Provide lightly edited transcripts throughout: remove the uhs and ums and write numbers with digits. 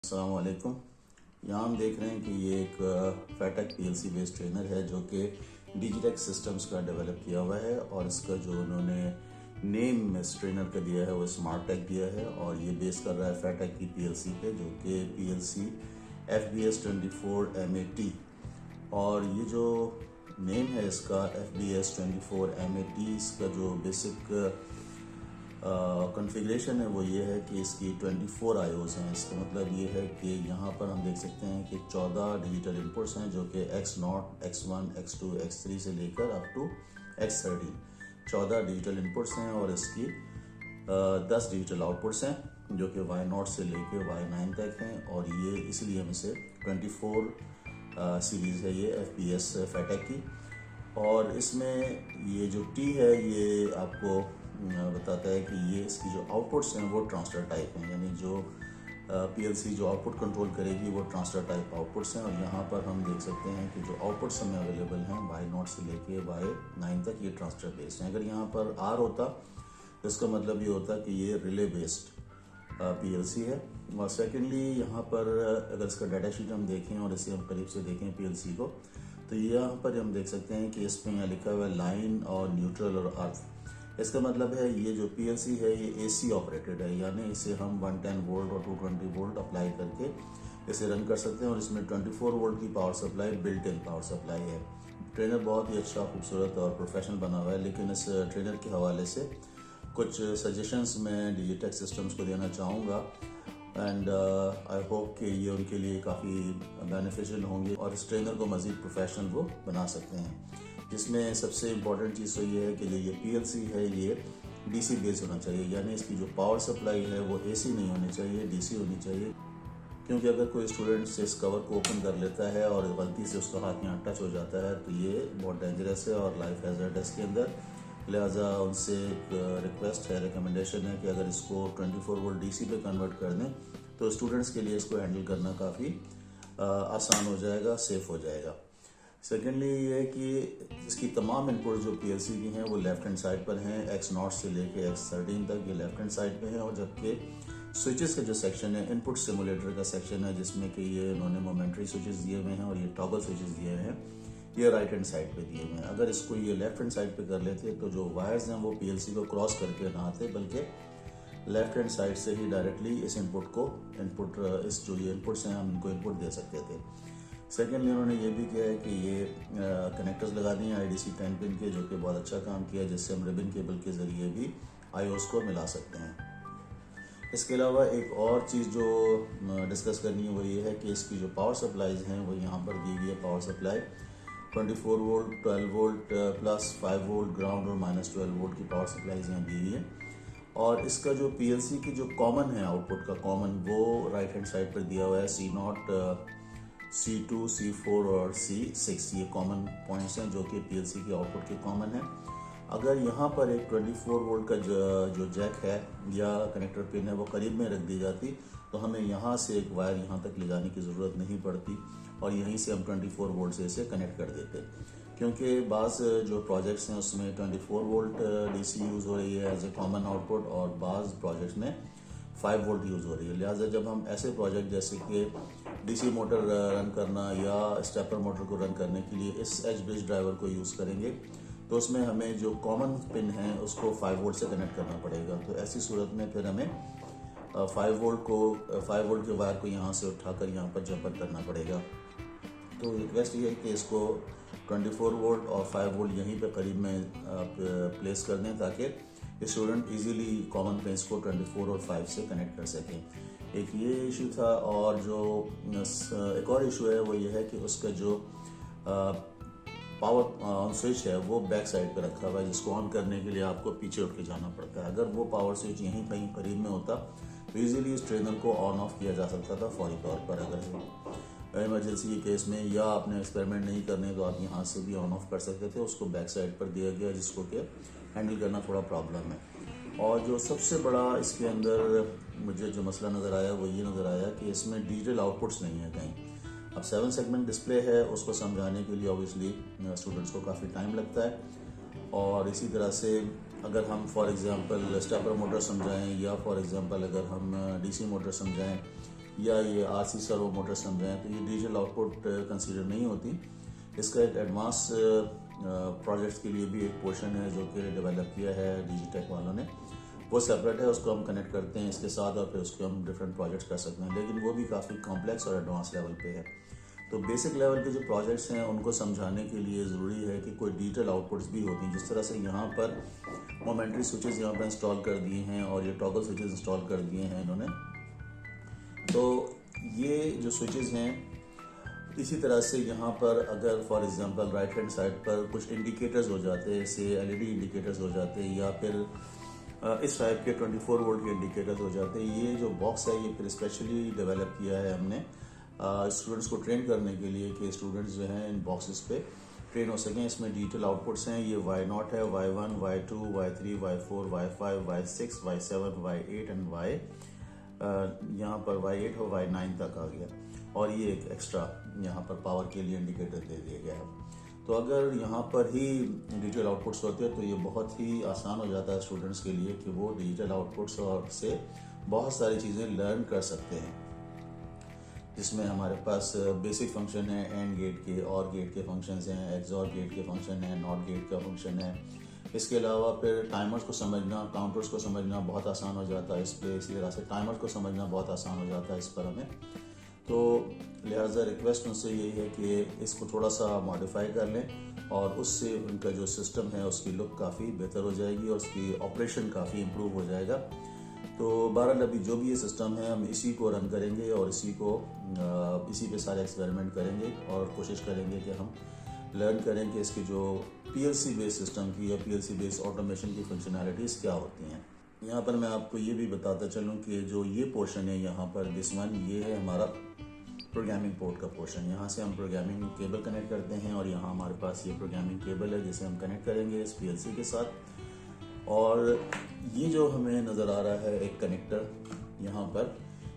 अस्सलाम वालेकुम। यहाँ हम देख रहे हैं कि ये एक फैटेक पीएलसी बेस्ड ट्रेनर है जो कि डिजिटेक सिस्टम्स का डेवलप किया हुआ है और इसका जो उन्होंने नेम इस ट्रेनर का दिया है वो स्मार्ट टेक दिया है और ये बेस कर रहा है फैटेक की पीएलसी पे जो कि पीएलसी FBS24MAT। और ये जो नेम है इसका FBS24MAT, इसका जो बेसिक कॉन्फ़िगरेशन है वो ये है कि इसकी 24 IOs हैं। इसका मतलब ये है कि यहाँ पर हम देख सकते हैं कि 14 डिजिटल इनपुट्स हैं जो कि X0, X1, X2, X3 से लेकर up to X13 14 digital inputs हैं और इसकी 10 डिजिटल आउटपुट्स हैं जो कि Y0 से लेकर Y9 तक हैं। और ये इसलिए हम इसे 24 सीरीज़ है ये FBS फैटेक की। और इसमें ये जो T है ये आपको बताता है कि ये इसकी जो आउटपुट्स हैं वो ट्रांसफर टाइप हैं, यानी जो पीएलसी जो आउटपुट कंट्रोल करेगी वो ट्रांसफर टाइप आउटपुट्स हैं। और यहाँ पर हम देख सकते हैं कि जो आउटपुट्स हमें अवेलेबल हैं Y0 से लेके Y9 तक ये ट्रांसफर बेस्ड हैं। अगर यहाँ पर R होता तो इसका मतलब ये होता कि ये रिले बेस्ड पीएलसी है। और सेकेंडली यहाँ पर अगर इसका डाटा शीट हम देखें और इसे हम करीब से देखें पीएलसी को, तो यहाँ पर हम देख सकते हैं कि इसमें यहाँ लिखा हुआ है लाइन और न्यूट्रल और अर्थ। इसका मतलब है ये जो पीएलसी है ये AC ऑपरेटेड है, यानी इसे हम 110 वोल्ट और 220 वोल्ट अप्लाई करके इसे रन कर सकते हैं। और इसमें 24 वोल्ट की power supply built in power supply है। ट्रेनर बहुत ही अच्छा, खूबसूरत और प्रोफेशनल बना हुआ है। लेकिन इस ट्रेनर के हवाले से कुछ सजेशंस मैं डिजिटेक सिस्टम्स को देना चाहूँगा एंड आई होप कि ये उनके लिए काफ़ी बेनिफिशियल होंगे और इस ट्रेनर को मज़ीद प्रोफेशनल वो बना सकते हैं। जिसमें सबसे इम्पॉर्टेंट चीज़ तो ये है कि जो ये पीएलसी है ये DC बेस होना चाहिए, यानी इसकी जो पावर सप्लाई है वो AC नहीं होनी चाहिए, DC होनी चाहिए। क्योंकि अगर कोई स्टूडेंट इस कवर को ओपन कर लेता है और गलती से उसका हाथ यहाँ टच हो जाता है तो ये बहुत डेंजरस है और लाइफ हैज़र्ड है इसके अंदर। लिहाजा उनसे एक रिक्वेस्ट है, रिकमेंडेशन है कि अगर इसको 24 वोल्ट DC पे कन्वर्ट कर दें तो स्टूडेंट्स के लिए इसको हैंडल करना काफ़ी आसान हो जाएगा, सेफ़ हो जाएगा। सेकेंडली ये है कि इसकी तमाम इनपुट जो पीएलसी की हैं वो लेफ्ट हैंड साइड पर हैं। X0 से लेके X13 तक ये लेफ्ट हैंड साइड पे हैं। और जबकि स्विचेस का जो सेक्शन है, इनपुट सिमुलेटर का सेक्शन है, जिसमें कि ये इन्होंने मोमेंट्री स्विचेस दिए हुए हैं और ये टॉगल स्विचेस दिए हुए हैं, ये राइट हैंड साइड पे दिए हुए हैं। अगर इसको ये लेफ्ट हैंड साइड पे कर लेते तो जो वायर्स हैं वो पीएलसी को क्रॉस करके ना आते, बल्कि लेफ्ट हैंड साइड से ही डायरेक्टली इस इस जो ये इनपुट्स हैं हम इनको इनपुट दे सकते थे। सेकेंडली उन्होंने ये भी किया है कि ये कनेक्टर्स लगा दिए हैं IDC 10 पिन के, जो कि बहुत अच्छा काम किया है, जिससे हम रिबन केबल के ज़रिए भी IOS को मिला सकते हैं। इसके अलावा एक और चीज़ जो डिस्कस करनी है वो ये है कि इसकी जो पावर सप्लाईज हैं वो यहाँ पर दी हुई है। Power supply 24 volt, 12 volt plus 5 volt ground और -12 वोल्ट की पावर सप्लाईज यहाँ दी हुई है। और इसका जो पीएलसी की जो कॉमन है, आउटपुट का कॉमन, वो राइट हैंड साइड पर दिया हुआ है। C0, C2, C4 और C6 ये कॉमन पॉइंट्स हैं जो कि पीएलसी के आउटपुट के कॉमन हैं। अगर यहाँ पर एक 24 वोल्ट का जो जैक है या कनेक्टर पिन है वो करीब में रख दी जाती तो हमें यहाँ से एक वायर यहाँ तक ले जाने की ज़रूरत नहीं पड़ती और यहीं से हम 24 वोल्ट से इसे कनेक्ट कर देते। क्योंकि बाज़ जो प्रोजेक्ट्स हैं उसमें 24 वोल्ट DC यूज़ हो रही है एज ए कॉमन आउटपुट और बाज़ प्रोजेक्ट्स में 5 वोल्ट यूज़ हो रही है। लिहाजा जब हम ऐसे प्रोजेक्ट जैसे कि DC मोटर रन करना या स्टेपर मोटर को रन करने के लिए इस एज बेस्ड ड्राइवर को यूज़ करेंगे तो उसमें हमें जो कॉमन पिन है उसको 5 वोल्ट से कनेक्ट करना पड़ेगा। तो ऐसी सूरत में फिर हमें 5 वोल्ट के वायर को यहाँ से उठाकर यहाँ पर जंपर करना पड़ेगा। तो रिक्वेस्ट ये है कि इसको 24 वोल्ट और 5 वोल्ट यहीं पे करीब में प्लेस कर दें ताकि स्टूडेंट इजीली कॉमन पिन्स को 24 और 5 से कनेक्ट कर सकें। एक ये इशू था। और जो एक और इशू है वो ये है कि उसका जो पावर स्विच है वो बैक साइड पर रखा हुआ है, जिसको ऑन करने के लिए आपको पीछे उठ के जाना पड़ता है। अगर वो पावर स्विच यहीं कहीं करीब में होता तो ईजिली इस ट्रेनर को ऑन ऑफ किया जा सकता था फौरी तौर पर। अगर इमरजेंसी के केस में या आपने एक्सपेरिमेंट नहीं करने तो आप यहाँ से भी ऑन ऑफ कर सकते थे। उसको बैक साइड पर दिया गया जिसको कि हैंडल करना थोड़ा प्रॉब्लम है। और जो सबसे बड़ा इसके अंदर मुझे जो मसला नज़र आया वो ये नज़र आया कि इसमें डिजिटल आउटपुट्स नहीं है कहीं। अब 7 सेगमेंट डिस्प्ले है, उसको समझाने के लिए ऑब्वियसली स्टूडेंट्स को काफ़ी टाइम लगता है। और इसी तरह से अगर हम फॉर एग्ज़ाम्पल स्टेपर मोटर समझाएं या फॉर एग्ज़ाम्पल अगर हम DC मोटर समझाएं या ये आरसी सर्वो मोटर समझ रहे हैं, तो ये डिजिटल आउटपुट कंसीडर नहीं होती। इसका एक एडवांस प्रोजेक्ट्स के लिए भी एक पोर्शन है जो कि डेवलप किया है डिजिटेक वालों ने, वो सेपरेट है, उसको हम कनेक्ट करते हैं इसके साथ और फिर उसको हम डिफरेंट प्रोजेक्ट्स कर सकते हैं, लेकिन वो भी काफ़ी कॉम्प्लेक्स और एडवांस लेवल पे है। तो बेसिक लेवल के जो प्रोजेक्ट्स हैं उनको समझाने के लिए ज़रूरी है कि कोई डिजिटल आउटपुट्स भी होती हैं। जिस तरह से यहाँ पर मोमेंट्री स्विचेस यहाँ पर इंस्टॉल कर दिए हैं और ये टॉगल स्विचेस इंस्टॉल कर दिए हैं इन्होंने, तो ये जो स्विचेस हैं, इसी तरह से यहाँ पर अगर for example right hand side पर कुछ इंडिकेटर्स हो जाते हैं, जैसे एलईडी इंडिकेटर्स हो जाते हैं या फिर इस टाइप के 24 वोल्ट के इंडिकेटर्स हो जाते हैं। ये जो बॉक्स है ये फिर स्पेशली डेवलप किया है हमने स्टूडेंट्स को ट्रेन करने के लिए कि स्टूडेंट्स जो हैं इन बॉक्सेस पे ट्रेन हो सकें। इसमें डिजिटल आउटपुट्स हैं, ये Y0 है, Y1, Y2, Y3, Y4, Y5, Y6, Y7, Y8 and यहाँ पर Y8 और Y9 तक आ गया, और ये एक एक्स्ट्रा यहाँ पर पावर के लिए इंडिकेटर दे दिया गया है। तो अगर यहाँ पर ही डिजिटल आउटपुट्स होते हैं तो ये बहुत ही आसान हो जाता है स्टूडेंट्स के लिए कि वो डिजिटल आउटपुट्स और से बहुत सारी चीज़ें लर्न कर सकते हैं, जिसमें हमारे पास बेसिक फंक्शन है, एंड गेट के, और गेट के फंक्शंस हैं, एक्सॉर गेट के फंक्शन है, नॉट गेट का फंक्शन है। इसके अलावा फिर टाइमर्स को समझना, काउंटर्स को समझना बहुत आसान हो जाता है इस पर। इसी तरह से टाइमर्स को समझना बहुत आसान हो जाता है इस पर हमें। तो लिहाजा रिक्वेस्ट उनसे यही है कि इसको थोड़ा सा मॉडिफाई कर लें और उससे उनका जो सिस्टम है उसकी लुक काफ़ी बेहतर हो जाएगी और उसकी ऑपरेशन काफ़ी इम्प्रूव हो जाएगा। तो बहरहाल अभी जो भी ये सिस्टम है हम इसी को रन करेंगे और इसी पे सारे एक्सपेरिमेंट करेंगे और कोशिश करेंगे कि हम लर्न करें कि इसकी जो पीएलसी बेस्ड सिस्टम की या पीएलसी बेस्ड ऑटोमेशन की फंक्शनैलिटीज़ क्या होती हैं। यहाँ पर मैं आपको ये भी बताता चलूँ कि जो ये पोर्शन है यहाँ पर दिस वन, ये है हमारा प्रोग्रामिंग पोर्ट का पोर्शन। यहाँ से हम प्रोग्रामिंग केबल कनेक्ट करते हैं और यहाँ हमारे पास ये प्रोग्रामिंग केबल है जिसे हम कनेक्ट करेंगे इस पीएलसी के साथ। और ये जो हमें नज़र आ रहा है एक कनेक्टर यहाँ पर,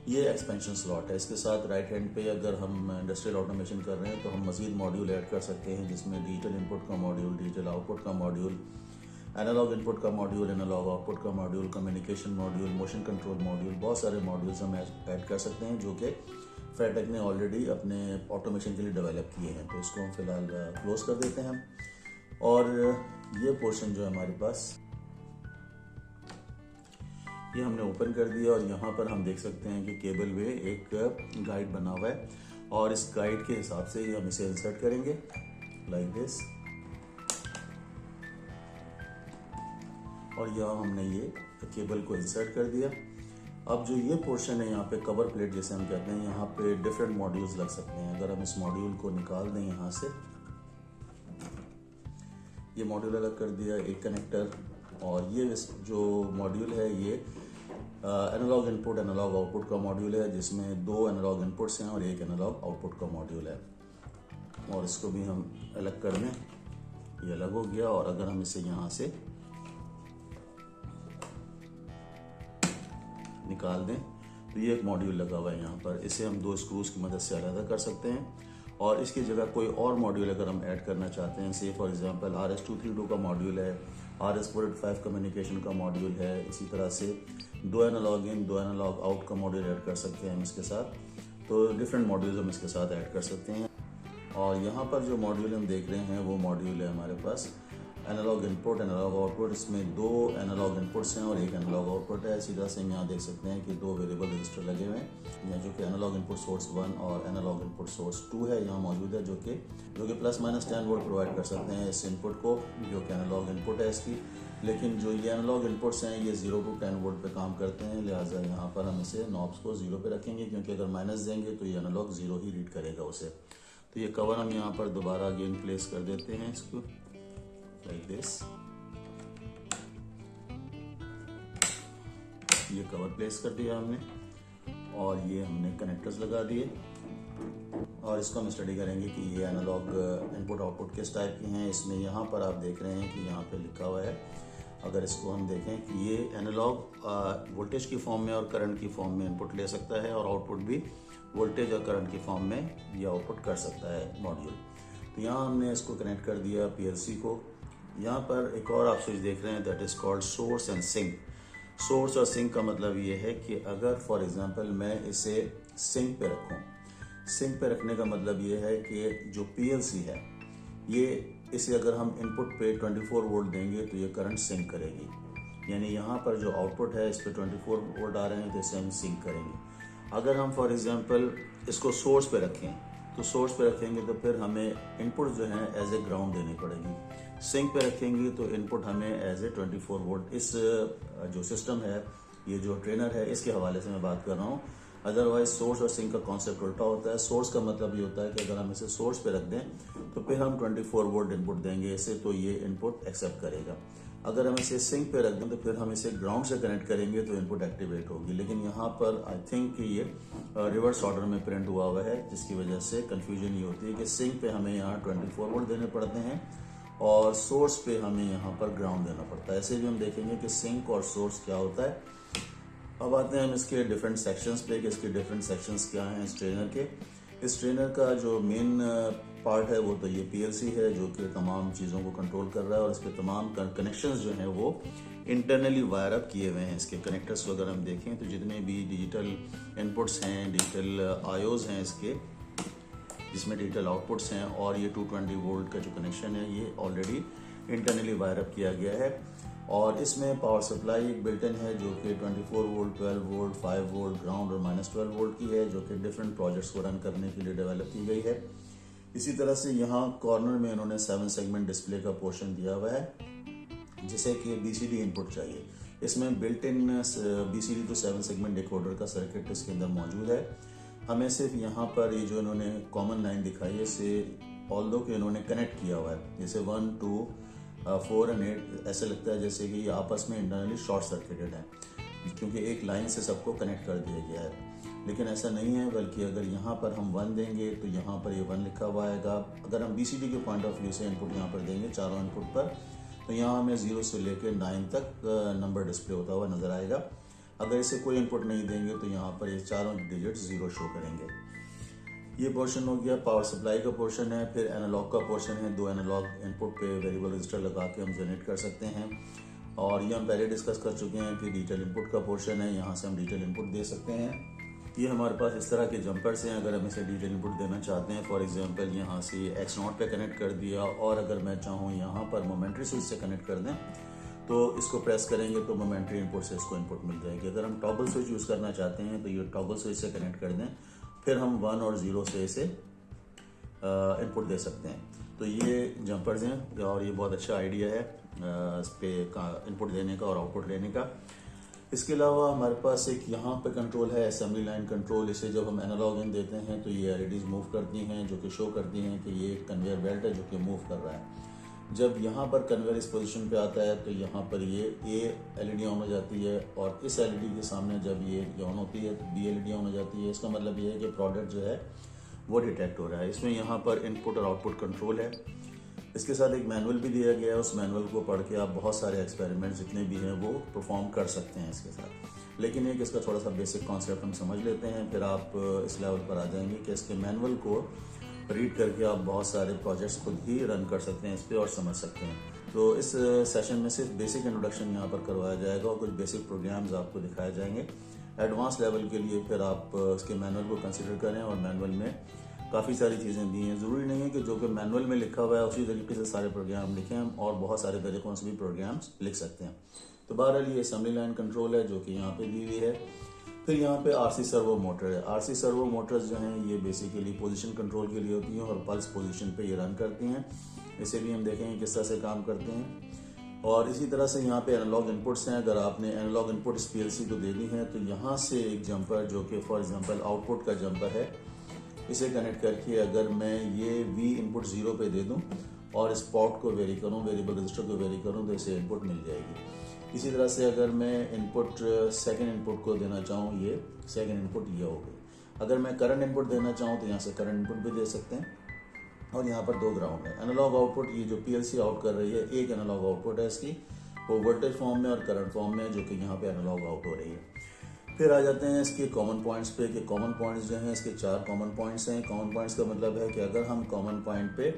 ये एक्सपेंशन स्लॉट है। इसके साथ राइट हैंड पे अगर हम इंडस्ट्रियल ऑटोमेशन कर रहे हैं तो हम मज़ीद मॉड्यूल ऐड कर सकते हैं, जिसमें डिजिटल इनपुट का मॉड्यूल, डिजिटल आउटपुट का मॉड्यूल, एनालॉग इनपुट का मॉड्यूल, एनालॉग आउटपुट का module, communication module, motion control module, बहुत सारे मॉड्यूल्स हम ऐड कर सकते हैं जो कि फेटेक ने ऑलरेडी अपने ऑटोमेशन के लिए डेवलप किए हैं। तो इसको हम फिलहाल क्लोज कर देते हैं। और ये पोर्शन जो है हमारे पास, ये हमने ओपन कर दिया और यहाँ पर हम देख सकते हैं कि केबल में एक गाइड बना हुआ है और इस गाइड के हिसाब से ही हम इसे इंसर्ट करेंगे लाइक दिस। और यहाँ हमने ये केबल को इंसर्ट कर दिया। अब जो ये पोर्शन है यहाँ पे कवर प्लेट जैसे हम कहते हैं, यहाँ पे डिफरेंट मॉड्यूल्स लग सकते हैं। अगर हम इस मॉड्यूल को निकाल दें यहाँ से, ये मॉड्यूल अलग कर दिया, एक कनेक्टर, और ये जो मॉड्यूल है ये एनालॉग इनपुट एनालॉग आउटपुट का मॉड्यूल है, जिसमें 2 एनालॉग इनपुट्स हैं और एक एनालॉग आउटपुट का मॉड्यूल है। और इसको भी हम अलग कर लें, ये अलग हो गया। और अगर हम इसे यहाँ से निकाल दें तो ये एक मॉड्यूल लगा हुआ है यहाँ पर, इसे हम 2 स्क्रूज की मदद से अलग कर सकते हैं। और इसकी जगह कोई और मॉड्यूल अगर हम ऐड करना चाहते हैं, से फॉर एग्जांपल RS232 का मॉड्यूल है, RS485 कम्युनिकेशन का मॉड्यूल है, इसी तरह से 2 एनालॉग इन 2 एनालॉग आउट का मॉड्यूल ऐड कर सकते हैं हम इसके साथ। तो डिफरेंट मॉड्यूल्स हम इसके साथ ऐड कर सकते हैं। और यहाँ पर जो मॉड्यूल हम देख रहे हैं वो मॉड्यूल है हमारे पास एनालॉग इनपुट एनालॉग आउटपुट। इसमें 2 एनालॉग इनपुट्स हैं और एक एनालॉग आउटपुट है। इसी तरह से हम यहाँ देख सकते हैं कि 2 वेरिएबल रजिस्टर लगे हुए हैं, यहाँ जो कि एनालॉग इनपुट सोर्स 1 और एनालॉग इनपुट सोर्स 2 है यहाँ मौजूद है, जो कि ±10 वोल्ट प्रोवाइड कर सकते हैं इस इनपुट को, जो कि एनालॉग इनपुट है इसकी। लेकिन जो ये एनालॉग इनपुट्स हैं ये 0 to 10 वोल्ट पे काम करते हैं, लिहाजा यहाँ पर हम इसे नॉब्स को 0 पे रखेंगे, क्योंकि अगर माइनस देंगे तो ये एनालॉग 0 ही रीड करेगा उसे। तो ये कवर हम यहाँ पर दोबारा अगेन प्लेस कर देते हैं इसको लाइक दिस। ये कवर प्लेस कर दिया हमने और ये हमने कनेक्टर्स लगा दिए। और इसको हम स्टडी करेंगे कि ये एनालॉग इनपुट आउटपुट किस टाइप के हैं। इसमें यहाँ पर आप देख रहे हैं कि यहाँ पे लिखा हुआ है, अगर इसको हम देखें कि ये एनालॉग वोल्टेज की फॉर्म में और करंट की फॉर्म में इनपुट ले सकता है और आउटपुट भी वोल्टेज और करंट की फॉर्म में ये आउटपुट कर सकता है मॉड्यूल। तो यहाँ हमने इसको कनेक्ट कर दिया पीएलसी को। यहाँ पर एक और आप स्विच देख रहे हैं, that is called source and sink. Source और सिंक का मतलब ये है कि अगर फॉर एग्जांपल मैं इसे सिंक पे रखूं। सिंक पे रखने का मतलब ये है कि जो पीएलसी है ये, इसे अगर हम इनपुट पे 24 वोल्ट देंगे तो ये करंट सिंक करेगी, यानी यहाँ पर जो आउटपुट है इस पे 24 वोल्ट आ रहे हैं तो इसे हम सिंक करेंगे। अगर हम फॉर एग्जांपल इसको सोर्स पे रखें तो सोर्स पे रखेंगे तो फिर हमें इनपुट जो है एज ए ग्राउंड देनी पड़ेगी। सिंक पे रखेंगे तो इनपुट हमें एज ए 24 वोल्ट। इस जो सिस्टम है, ये जो ट्रेनर है, इसके हवाले से मैं बात कर रहा हूँ। अदरवाइज सोर्स और सिंक का कॉन्सेप्ट उल्टा होता है। सोर्स का मतलब ये होता है कि अगर हम इसे सोर्स पे रख दें तो फिर हम 24 वोल्ट इनपुट देंगे इसे, तो ये इनपुट एक्सेप्ट करेगा। अगर हम इसे सिंक पे रख दें तो फिर हम इसे ग्राउंड से कनेक्ट करेंगे तो इनपुट एक्टिवेट होगी। लेकिन यहाँ पर आई थिंक ये रिवर्स ऑर्डर में प्रिंट हुआ है, जिसकी वजह से कंफ्यूजन ये होती है कि सिंक पे हमें यहाँ 24 वोल्ट देने पड़ते हैं और सोर्स पे हमें यहाँ पर ग्राउंड देना पड़ता है। ऐसे भी हम देखेंगे कि सिंक और सोर्स क्या होता है। अब आते हैं हम इसके डिफरेंट सेक्शंस पे कि इसके डिफरेंट सेक्शंस क्या हैं इस ट्रेनर के। इस ट्रेनर का जो मेन पार्ट है वो तो ये पीएलसी है, जो कि तमाम चीज़ों को कंट्रोल कर रहा है और इसके तमाम कनेक्शंस जो हैं वो इंटरनली वायर अप किए हुए हैं। इसके कनेक्टर्स वगैरह हम देखें तो जितने भी डिजिटल इनपुट्स हैं, डिजिटल आयोज हैं इसके, जिसमें डिजिटल आउटपुट्स हैं, और ये 220 वोल्ट का जो कनेक्शन है ये ऑलरेडी इंटरनली वायर अप किया गया है। और इसमें पावर सप्लाई एक बिल्टन है जो कि 24 वोल्ट, 12 वोल्ट, 5 वोल्ट, ग्राउंड और -12 वोल्ट की है, जो कि डिफरेंट प्रोजेक्ट्स को रन करने के लिए डेवलप की गई है। इसी तरह से यहाँ कॉर्नर में इन्होंने 7 सेगमेंट डिस्प्ले का पोर्शन दिया हुआ है, जिसे कि बीसीडी इनपुट चाहिए। इसमें बिल्ट इन बीसीडी तो 7 सेगमेंट डिकोडर का सर्किट इसके अंदर मौजूद है। हमें सिर्फ यहाँ पर ये जो इन्होंने कॉमन लाइन दिखाई है इसे ऑल्दो कि इन्होंने कनेक्ट किया हुआ है, जैसे 1, 2, 4 और 8 ऐसे लगता है जैसे कि ये आपस में इंटरनली शॉर्ट सर्किटेड है, क्योंकि एक लाइन से सबको कनेक्ट कर दिया गया है। लेकिन ऐसा नहीं है, बल्कि अगर यहाँ पर हम 1 देंगे तो यहाँ पर ये 1 लिखा हुआ आएगा। अगर हम बीसीडी के पॉइंट ऑफ व्यू से इनपुट यहाँ पर देंगे चारों इनपुट पर, तो यहाँ हमें 0 से लेकर 9 तक नंबर डिस्प्ले होता हुआ नजर आएगा। अगर इसे कोई इनपुट नहीं देंगे तो यहाँ पर ये चारों डिजिट 0 शो करेंगे। ये पोर्शन हो गया पावर सप्लाई का पोर्शन है। फिर एनालॉग का पोर्शन है, 2 एनालॉग इनपुट पे वेरिएबल रजिस्टर लगा के हम जनरेट कर सकते हैं। और ये हम पहले डिस्कस कर चुके हैं कि डिजिटल इनपुट का पोर्शन है, यहाँ से हम डिजिटल इनपुट दे सकते हैं। ये हमारे पास इस तरह के जंपर्स हैं। अगर हम इसे डिजिटल इनपुट देना चाहते हैं, फॉर एग्जांपल यहाँ से X0 पे कनेक्ट कर दिया, और अगर मैं चाहूँ यहाँ पर मोमेंट्री स्विच से कनेक्ट कर दें तो इसको प्रेस करेंगे तो मोमेंट्री इनपुट से इसको इनपुट मिल जाएगी। अगर हम टॉगल स्विच यूज़ करना चाहते हैं तो ये टॉगल स्विच से कनेक्ट कर दें, फिर हम 1 और 0 से इसे इनपुट दे सकते हैं। तो ये जंपर्स हैं और ये बहुत अच्छा आइडिया है इस पे इनपुट देने का और आउटपुट लेने का। इसके अलावा हमारे पास एक यहाँ पे कंट्रोल है, असेंबली लाइन कंट्रोल। इसे जब हम एनालॉग इन देते हैं तो ये एलईडीज मूव करती हैं, जो कि शो करती हैं कि ये कन्वेयर बेल्ट है जो कि मूव कर रहा है। जब यहाँ पर कन्वेयर इस पोजीशन पे आता है तो यहाँ पर ये A एलईडी ऑन हो जाती है, और इस एलईडी के सामने जब ये ऑन होती है तो B एलईडी ऑन हो जाती है। इसका मतलब ये है कि प्रोडक्ट जो है वो डिटेक्ट हो रहा है। इसमें यहाँ पर इनपुट और आउटपुट कंट्रोल है। इसके साथ एक मैनुअल भी दिया गया है, उस मैनुअल को पढ़ के आप बहुत सारे एक्सपेरिमेंट जितने भी हैं वो परफॉर्म कर सकते हैं इसके साथ। लेकिन एक इसका थोड़ा सा बेसिक कॉन्सेप्ट हम समझ लेते हैं, फिर आप इस लेवल पर आ जाएंगे कि इसके मैनुअल को रीड करके आप बहुत सारे प्रोजेक्ट्स खुद ही रन कर सकते हैं इस पर और समझ सकते हैं। तो इस सेशन में सिर्फ बेसिक इंट्रोडक्शन यहाँ पर करवाया जाएगा और कुछ बेसिक प्रोग्राम्स आपको दिखाए जाएंगे। एडवांस लेवल के लिए फिर आप इसके मैनुअल को कंसिडर करें, और मैनुअल में काफ़ी सारी चीज़ें दी हैं। ज़रूरी नहीं है कि जो कि मैनुअल में लिखा हुआ है उसी तरीके से सारे प्रोग्राम लिखें, हम और बहुत सारे तरीक़ों से भी प्रोग्राम्स लिख सकते हैं। तो बहरहाल ये असेंबली लाइन कंट्रोल है जो कि यहाँ पे दी हुई है। फिर यहाँ पे आरसी सर्वो मोटर है। आरसी सर्वो मोटर्स जो हैं ये बेसिकली पोजीशन कंट्रोल के लिए होती हैं और पल्स पोजीशन पे ये रन करती हैं। इसे भी हम देखेंगे किस तरह से काम करते हैं। और इसी तरह से यहाँ पे एनालॉग इनपुट्स हैं। अगर आपने एनालॉग इनपुट इस पीएलसी को दे दी हैं तो यहाँ से एक जंपर जो कि फॉर एग्जांपल आउटपुट का जंपर है, इसे कनेक्ट करके अगर मैं ये V इनपुट 0 पे दे दूं और इस पोर्ट को वेरी करूं, वेरिएबल रजिस्टर को वेरी करूं, तो इसे इनपुट मिल जाएगी। इसी तरह से अगर मैं इनपुट सेकंड इनपुट को देना चाहूं, ये सेकंड इनपुट ये हो गई। अगर मैं करंट इनपुट देना चाहूं तो यहाँ से करंट इनपुट भी दे सकते हैं। और यहाँ पर 2 ग्राउंड है। एनालॉग आउटपुट ये जो पीएलसी आउट कर रही है, एक एनालॉग आउटपुट है इसकी, वो वोल्टेज फॉर्म में और करंट फॉर्म में, जो कि यहाँ पे एनालॉग आउट हो रही है। फिर आ जाते हैं इसके कॉमन पॉइंट्स पे कि कॉमन पॉइंट्स जो हैं इसके 4 कॉमन पॉइंट्स हैं। कॉमन पॉइंट्स का मतलब है कि अगर हम कॉमन पॉइंट पे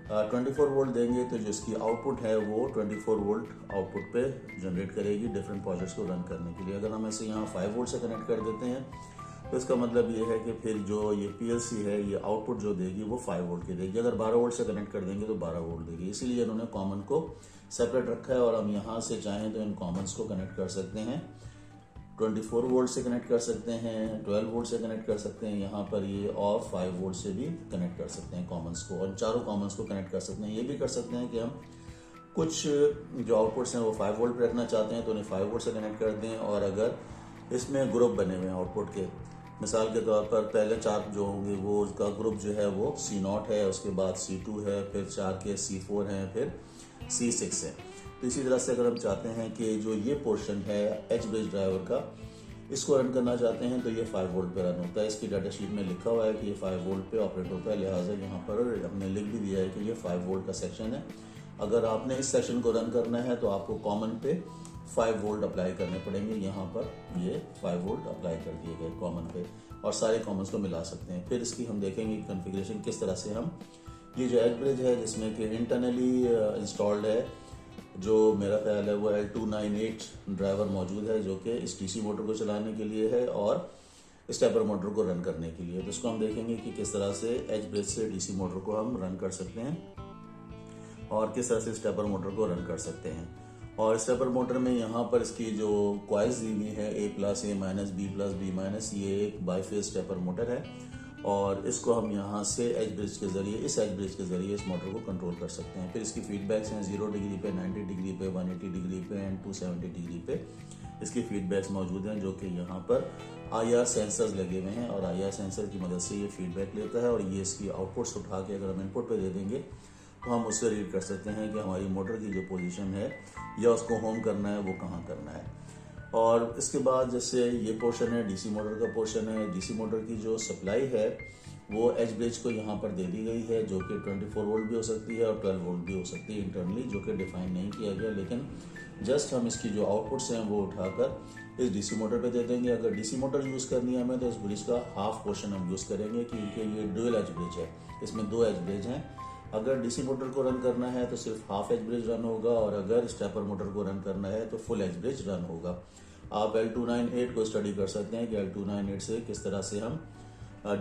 24 वोल्ट देंगे तो जो इसकी आउटपुट है वो 24 वोल्ट आउटपुट पे जनरेट करेगी डिफरेंट प्रोजेक्ट्स को रन करने के लिए। अगर हम इसे यहाँ 5 वोल्ट से कनेक्ट कर देते हैं तो इसका मतलब ये है कि फिर जो ये PLC है ये आउटपुट जो देगी वो 5 वोल्ट की देगी। अगर 12 वोल्ट से कनेक्ट कर देंगे तो 12 वोल्ट देगी, इसीलिए इन्होंने कॉमन को सेपरेट रखा है। और हम यहाँ से चाहें तो इन कॉमन्स को कनेक्ट कर सकते हैं, 24 वोल्ट से कनेक्ट कर सकते हैं, 12 वोल्ट से कनेक्ट कर सकते हैं यहाँ पर ये, और 5 वोल्ट से भी कनेक्ट कर सकते हैं कॉमन्स को, और चारों कॉमन्स को कनेक्ट कर सकते हैं। ये भी कर सकते हैं कि हम कुछ जो आउटपुट्स हैं वो 5 वोल्ट पे रखना चाहते हैं तो उन्हें 5 वोल्ट से कनेक्ट कर दें। और अगर इसमें ग्रुप बने हुए हैं आउटपुट के, मिसाल के तौर पर पहले 4 जो होंगे वो उसका ग्रुप जो है वो C0 है, उसके बाद C2 है, फिर 4 के C4 हैं, फिर C6 है। तो इसी तरह से अगर हम चाहते हैं कि जो ये पोर्शन है एच ब्रिज ड्राइवर का, इसको रन करना चाहते हैं तो ये 5 वोल्ट पे रन होता है। इसकी डाटा शीट में लिखा हुआ है कि ये 5 वोल्ट पे ऑपरेट होता है, लिहाजा यहाँ पर हमने लिख भी दिया है कि ये 5 वोल्ट का सेक्शन है। अगर आपने इस सेक्शन को रन करना है तो आपको कॉमन पे 5 वोल्ट अप्लाई करने पड़ेंगे। यहाँ पर ये 5 वोल्ट अप्लाई कर दिए गए कॉमन पे, और सारे कॉमन्स को मिला सकते हैं। फिर इसकी हम देखेंगे कॉन्फ़िगरेशन किस तरह से हम ये जो एज ब्रिज है जिसमें कि इंटरनली इंस्टॉल्ड है, जो मेरा ख्याल है वो L298 ड्राइवर मौजूद है जो कि इस DC मोटर को चलाने के लिए है और स्टेपर मोटर को रन करने के लिए। तो इसको हम देखेंगे कि किस तरह से एज ब्रिज से DC मोटर को हम रन कर सकते हैं और किस तरह से स्टेपर मोटर को रन कर सकते हैं। और स्टेपर मोटर में यहाँ पर इसकी जो कॉइल्स दी हुई है A+, A-, B+, B-, ये एक बाईफेज स्टेपर मोटर है और इसको हम यहाँ से एज ब्रिज के जरिए इस मोटर को कंट्रोल कर सकते हैं। फिर इसकी फीडबैक्स हैं 0 डिग्री पे, 90 डिग्री पे, 180 डिग्री पे एंड 270 डिग्री पे इसकी फीडबैक्स मौजूद हैं, जो कि यहाँ पर IR सेंसर्स लगे हुए हैं और IR सेंसर की मदद से ये फीडबैक लेता है और ये इसकी आउटपुट्स उठा के अगर हम इनपुट पे दे देंगे तो हम उससे रीड कर सकते हैं कि हमारी मोटर की जो पोजीशन है या उसको होम करना है वो कहाँ करना है। और इसके बाद जैसे ये पोर्शन है DC मोटर का पोर्शन है, DC मोटर की जो सप्लाई है वो एज ब्रिज को यहाँ पर दे दी गई है, जो कि 24 वोल्ट भी हो सकती है और 12 वोल्ट भी हो सकती है इंटरनली, जो कि डिफाइन नहीं किया गया, लेकिन जस्ट हम इसकी जो आउटपुट्स हैं वो उठाकर इस DC मोटर पे दे देंगे। अगर DC मोटर यूज़ करनी है हमें तो इस ब्रिज का हाफ पोर्शन हम यूज़ करेंगे क्योंकि ये ड्यूअल एज ब्रिज है, इसमें 2 एज ब्रिज हैं। अगर DC मोटर को रन करना है तो सिर्फ हाफ एज ब्रिज रन होगा और अगर स्टेपर मोटर को रन करना है तो फुल एज ब्रिज रन होगा। आप L298 को स्टडी कर सकते हैं कि L298 से किस तरह से हम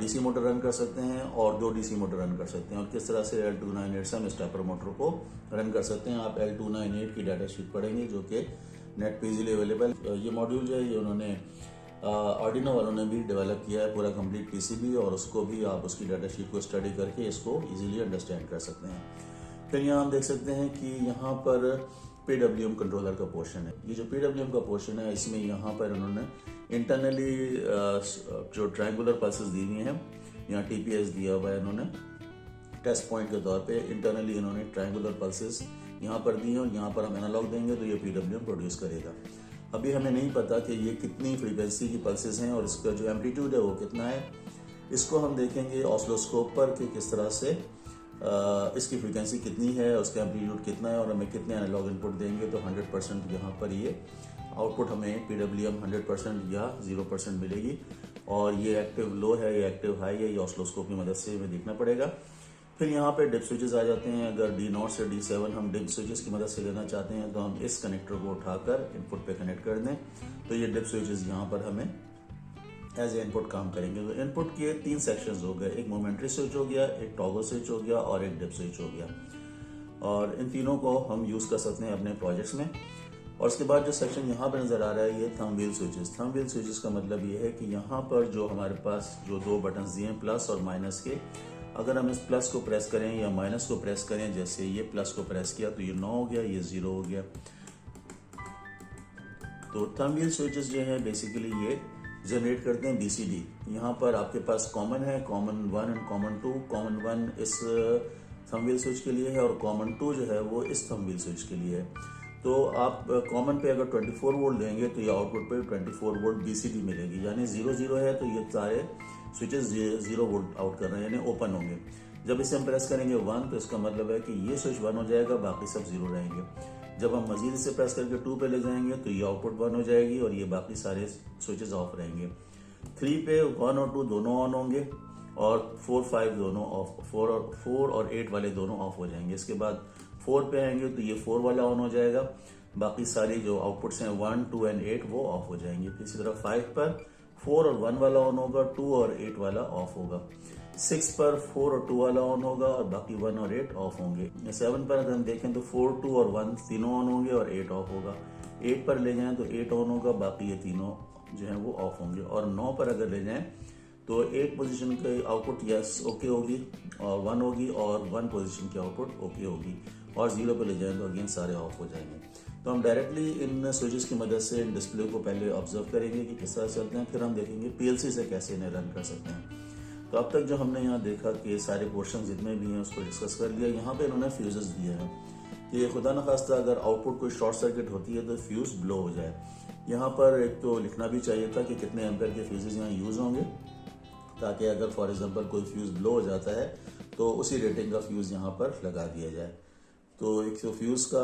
DC मोटर रन कर सकते हैं और 2 DC मोटर रन कर सकते हैं और किस तरह से L298 से हम स्टेपर मोटर को रन कर सकते हैं। आप L298 की डाटा शीट पढ़ेंगे जो कि नेट पे इजीली अवेलेबल। ये मॉड्यूल जो है ये उन्होंने आर्डिनो वालों ने भी डेवलप किया है, पूरा कंप्लीट PCB, और उसको भी आप उसकी डाटा शीट को स्टडी करके इसको इजीली अंडरस्टैंड कर सकते हैं। फिर यहाँ हम देख सकते हैं कि यहाँ पर PWM कंट्रोलर का पोर्शन है। ये जो PWM का पोर्शन है इसमें यहाँ पर उन्होंने इंटरनली जो ट्रायंगुलर पल्सेस दी हुई हैं, यहाँ TPS दिया हुआ है, इन्होंने टेस्ट पॉइंट के तौर पे इंटरनली इन्होंने ट्रायंगुलर पल्सेस यहाँ पर दी हैं और यहाँ पर हम एनालॉग देंगे तो ये PWM प्रोड्यूस करेगा। अभी हमें नहीं पता कि ये कितनी फ्रीक्वेंसी की पल्सेस हैं और इसका जो एम्पलीट्यूड है वो कितना है। इसको हम देखेंगे ऑसिलोस्कोप पर कि किस तरह से इसकी फ्रीक्वेंसी कितनी है, उसका एम्पलीट्यूड कितना है और हमें कितने एनालॉग इनपुट देंगे तो 100% यहाँ पर ये आउटपुट हमें PWM 100% या 0% मिलेगी। और ये एक्टिव लो है, ये एक्टिव हाई है, ये ऑसिलोस्कोप की मदद से हमें देखना पड़ेगा। फिर यहाँ पे डिप स्विचेस आ जाते हैं। अगर D0 से D7 हम डिप स्विचेस की मदद से लेना चाहते हैं तो हम इस कनेक्टर को उठाकर इनपुट पे कनेक्ट कर दें तो ये डिप स्विचेस यहाँ पर हमें एज ए इनपुट काम करेंगे। तो इनपुट के 3 सेक्शंस हो गए, एक मोमेंट्री स्विच हो गया, एक टॉगल स्विच हो गया और एक डिप स्विच हो गया, और इन तीनों को हम यूज़ कर सकते हैं अपने प्रोजेक्ट्स में। और उसके बाद जो सेक्शन यहाँ पर नज़र आ रहा है ये thumb wheel switches. Thumb wheel switches का मतलब ये है कि यहाँ पर जो हमारे पास जो 2 बटन दिए हैं प्लस और माइनस के, अगर हम इस प्लस को प्रेस करें या माइनस को प्रेस करें, जैसे ये प्लस को प्रेस किया तो ये 9 हो गया, ये 0 हो गया। तो थंब व्हील स्विचेस जो है बेसिकली ये जनरेट करते हैं BCD। यहाँ पर आपके पास कॉमन है, कॉमन 1 एंड कॉमन 2। कॉमन 1 इस थंब व्हील स्विच के लिए है और कॉमन 2 जो है वो इस थंब व्हील स्विच के लिए है। तो आप कॉमन पे अगर 24 वोल्ट देंगे तो ये आउटपुट पे 24 वोल्ट BCD मिलेगी, यानी 0 है तो ये सारे स्विचेस 0 वोल्ट आउट कर रहे हैं, यानी ओपन होंगे। जब इसे हम प्रेस करेंगे 1 तो इसका मतलब है कि ये स्विच 1 हो जाएगा, बाकी सब 0 रहेंगे। जब हम मजीद इसे प्रेस करके 2 पे ले जाएंगे तो ये आउटपुट 1 हो जाएगी और ये बाकी सारे स्विचेस ऑफ रहेंगे। 3 पे 1 और 2 दोनों ऑन होंगे और 4, 5 दोनों ऑफ, 4 और 8 वाले दोनों ऑफ हो जाएंगे। इसके बाद 4 पे आएंगे तो ये 4 वाला ऑन हो जाएगा, बाकी सारी जो आउटपुट्स हैं 1, 2 एंड 8 वो ऑफ हो जाएंगे। फिर इसी तरह 5 पर 4 और 1 वाला ऑन होगा, 2 और 8 वाला ऑफ होगा। 6 पर 4 और 2 वाला ऑन होगा और बाकी 1 और 8 ऑफ होंगे। 7 पर अगर हम देखें तो 4, 2 और 1 तीनों ऑन होंगे और 8 ऑफ होगा। 8 पर ले जाएं तो 8 ऑन होगा, बाकी ये तीनों जो है वो ऑफ होंगे। और 9 पर अगर ले जाएं तो 8 पोजीशन की आउटपुट यस ओके होगी और 1 होगी, और 1 पोजीशन की आउटपुट ओके होगी, और 0 पे ले जाएं तो अगेन सारे ऑफ हो जाएंगे। तो हम डायरेक्टली इन स्विचेस की मदद से इन डिस्प्ले को पहले ऑब्जर्व करेंगे कि किस तरह चलते हैं, फिर हम देखेंगे पीएलसी से कैसे इन्हें रन कर सकते हैं। तो अब तक जो हमने यहाँ देखा कि सारे पोर्शन जितने भी हैं उसको डिस्कस कर लिया। यहाँ पे इन्होंने फ्यूजेस दिए हैं कि खुदा न खास्ता अगर आउटपुट कोई शॉर्ट सर्किट होती है तो फ्यूज ब्लो हो जाए। यहाँ पर एक तो लिखना भी चाहिए था कि कितने एम्पेयर के फ्यूजेस यहाँ यूज होंगे, ताकि अगर फॉर एग्जांपल कोई फ्यूज ब्लो हो जाता है तो उसी रेटिंग का फ्यूज यहाँ पर लगा दिया जाए। तो एक तो फ्यूज का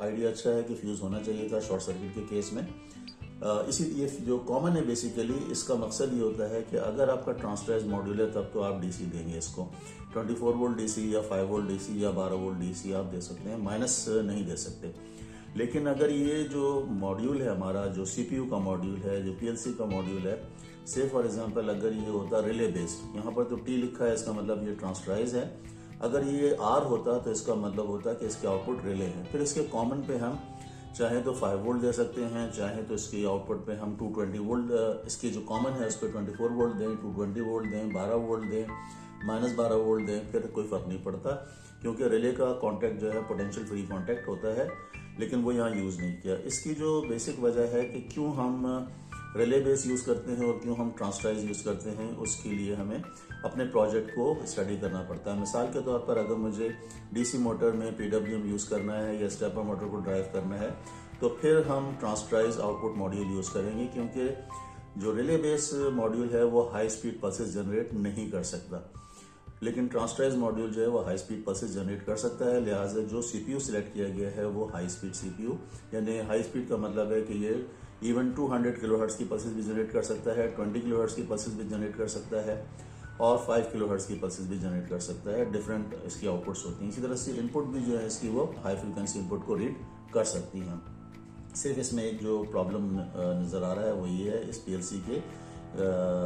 आइडिया अच्छा है कि फ्यूज होना चाहिए था शॉर्ट सर्किट के केस में। इसी ये जो कॉमन है बेसिकली इसका मकसद ये होता है कि अगर आपका ट्रांसफाइज मॉड्यूल है तब तो आप डीसी देंगे इसको, 24 वोल्ट डीसी या 5 वोल्ट डीसी या 12 वोल्ट डीसी आप दे सकते हैं, माइनस नहीं दे सकते। लेकिन अगर ये जो मॉड्यूल है हमारा, जो सीपीयू का मॉड्यूल है, जो पीएलसी का मॉड्यूल है, से फॉर एग्जांपल अगर ये होता रिले बेस्ड, यहाँ पर तो टी लिखा है इसका मतलब ये ट्रांसफाइज है, अगर ये आर होता तो इसका मतलब होता कि इसके आउटपुट रिले हैं। फिर इसके कॉमन पे हम चाहे तो 5 वोल्ट दे सकते हैं, चाहे तो इसकी आउटपुट पे हम 220 वोल्ट, इसकी जो कॉमन है उस पर 24 वोल्ट दें, 220 वोल्ट दें, 12 वोल्ट दें, -12 वोल्ट दें, फिर कोई फर्क नहीं पड़ता, क्योंकि रिले का कॉन्टैक्ट जो है पोटेंशियल फ्री कॉन्टैक्ट होता है, लेकिन वो यहाँ यूज़ नहीं किया। इसकी जो बेसिक वजह है कि क्यों हम रिले बेस यूज़ करते हैं और क्यों हम ट्रांसफाइज यूज़ करते हैं, उसके लिए हमें अपने प्रोजेक्ट को स्टडी करना पड़ता है। मिसाल के तौर पर अगर मुझे डीसी मोटर में पीडब्ल्यूएम यूज़ करना है या स्टेपर मोटर को ड्राइव करना है तो फिर हम ट्रांसफाइज आउटपुट मॉड्यूल यूज़ करेंगे, क्योंकि जो रिले बेस मॉड्यूल है वो हाई स्पीड पल्सेस जनरेट नहीं कर सकता, लेकिन ट्रांसफाइज मॉड्यूल जो है वो हाई स्पीड पल्सेस जनरेट कर सकता है। लिहाजा जो सीपीयू सिलेक्ट किया गया है वो हाई स्पीड सीपीयू, यानी हाई स्पीड का मतलब है कि ये इवन 200 किलोहर्ट्ज की पल्सेस भी जनरेट कर सकता है, 20 किलोहर्ट्ज की पल्सेस भी जनरेट कर सकता है, और 5 किलोहर्ट्ज की पल्सेस भी जनरेट कर सकता है। डिफरेंट इसकी आउटपुट्स होती हैं। इसी तरह से इनपुट भी जो है इसकी वो हाई फ्रिक्वेंसी इनपुट को रीड कर सकती हैं। सिर्फ इसमें एक जो प्रॉब्लम नज़र आ रहा है वो ये है इस पीएलसी के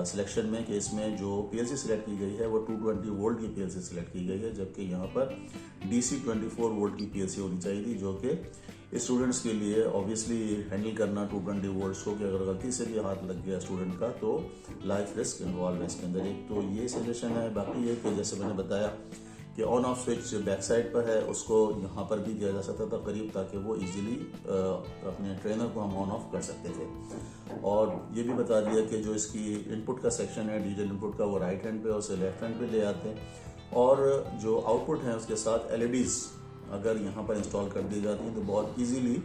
सिलेक्शन में, कि इसमें जो पीएलसी सिलेक्ट की गई है वो 220 वोल्ट की पीएलसी सिलेक्ट की गई है, जबकि यहाँ पर डीसी 24 वोल्ट की पीएलसी होनी चाहिए थी, जो कि स्टूडेंट्स के लिए ऑब्वियसली हैंडल करना 220 वोल्ट्स को, कि अगर गलती से भी हाथ लग गया स्टूडेंट का तो लाइफ रिस्क इन्वॉल्व है इसके अंदर। एक तो ये सजेशन है। बाकी ये कि जैसे मैंने बताया कि on off switch back side पर है, उसको यहाँ पर भी दिया जा सकता था करीब, ताकि वो इजीली अपने ट्रेनर को हम ऑन ऑफ कर सकते थे। और ये भी बता दिया कि जो इसकी इनपुट का सेक्शन है डिजिटल इनपुट का, वो राइट हैंड पे और उसे लेफ्ट हैंड पे ले आते हैं, और जो आउटपुट है उसके साथ LEDs अगर यहाँ पर इंस्टॉल कर दी जाती हैं तो बहुत इजीली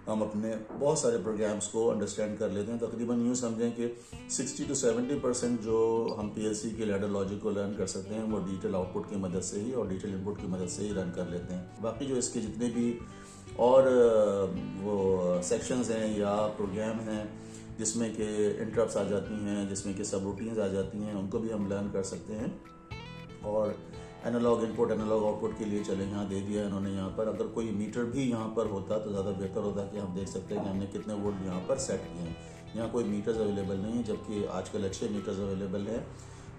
हम अपने बहुत सारे प्रोग्राम्स को अंडरस्टैंड कर लेते हैं। तकरीबन यूँ समझें कि 60 to 70% जो हम पीएलसी के लैडर लॉजिक को लर्न कर सकते हैं वो डिजिटल आउटपुट की मदद से ही और डिजिटल इनपुट की मदद से ही रन कर लेते हैं। बाकी जो इसके जितने भी और वो सेक्शंस हैं या प्रोग्राम हैं जिसमें कि इंटरप्ट्स आ जाती हैं, जिसमें कि सब रूटीन्स आ जाती हैं, उनको भी हम लर्न कर सकते हैं। और एनालॉग इनपुट एनालॉग आउटपुट के लिए चले यहाँ दे दिया इन्होंने। यहाँ पर अगर कोई मीटर भी यहाँ पर होता तो ज़्यादा बेहतर होता कि हम देख सकते हैं कि हमने कितने वोल्ट यहाँ पर सेट किए हैं। यहाँ कोई मीटर्स अवेलेबल नहीं है, जबकि आजकल अच्छे मीटर्स अवेलेबल हैं,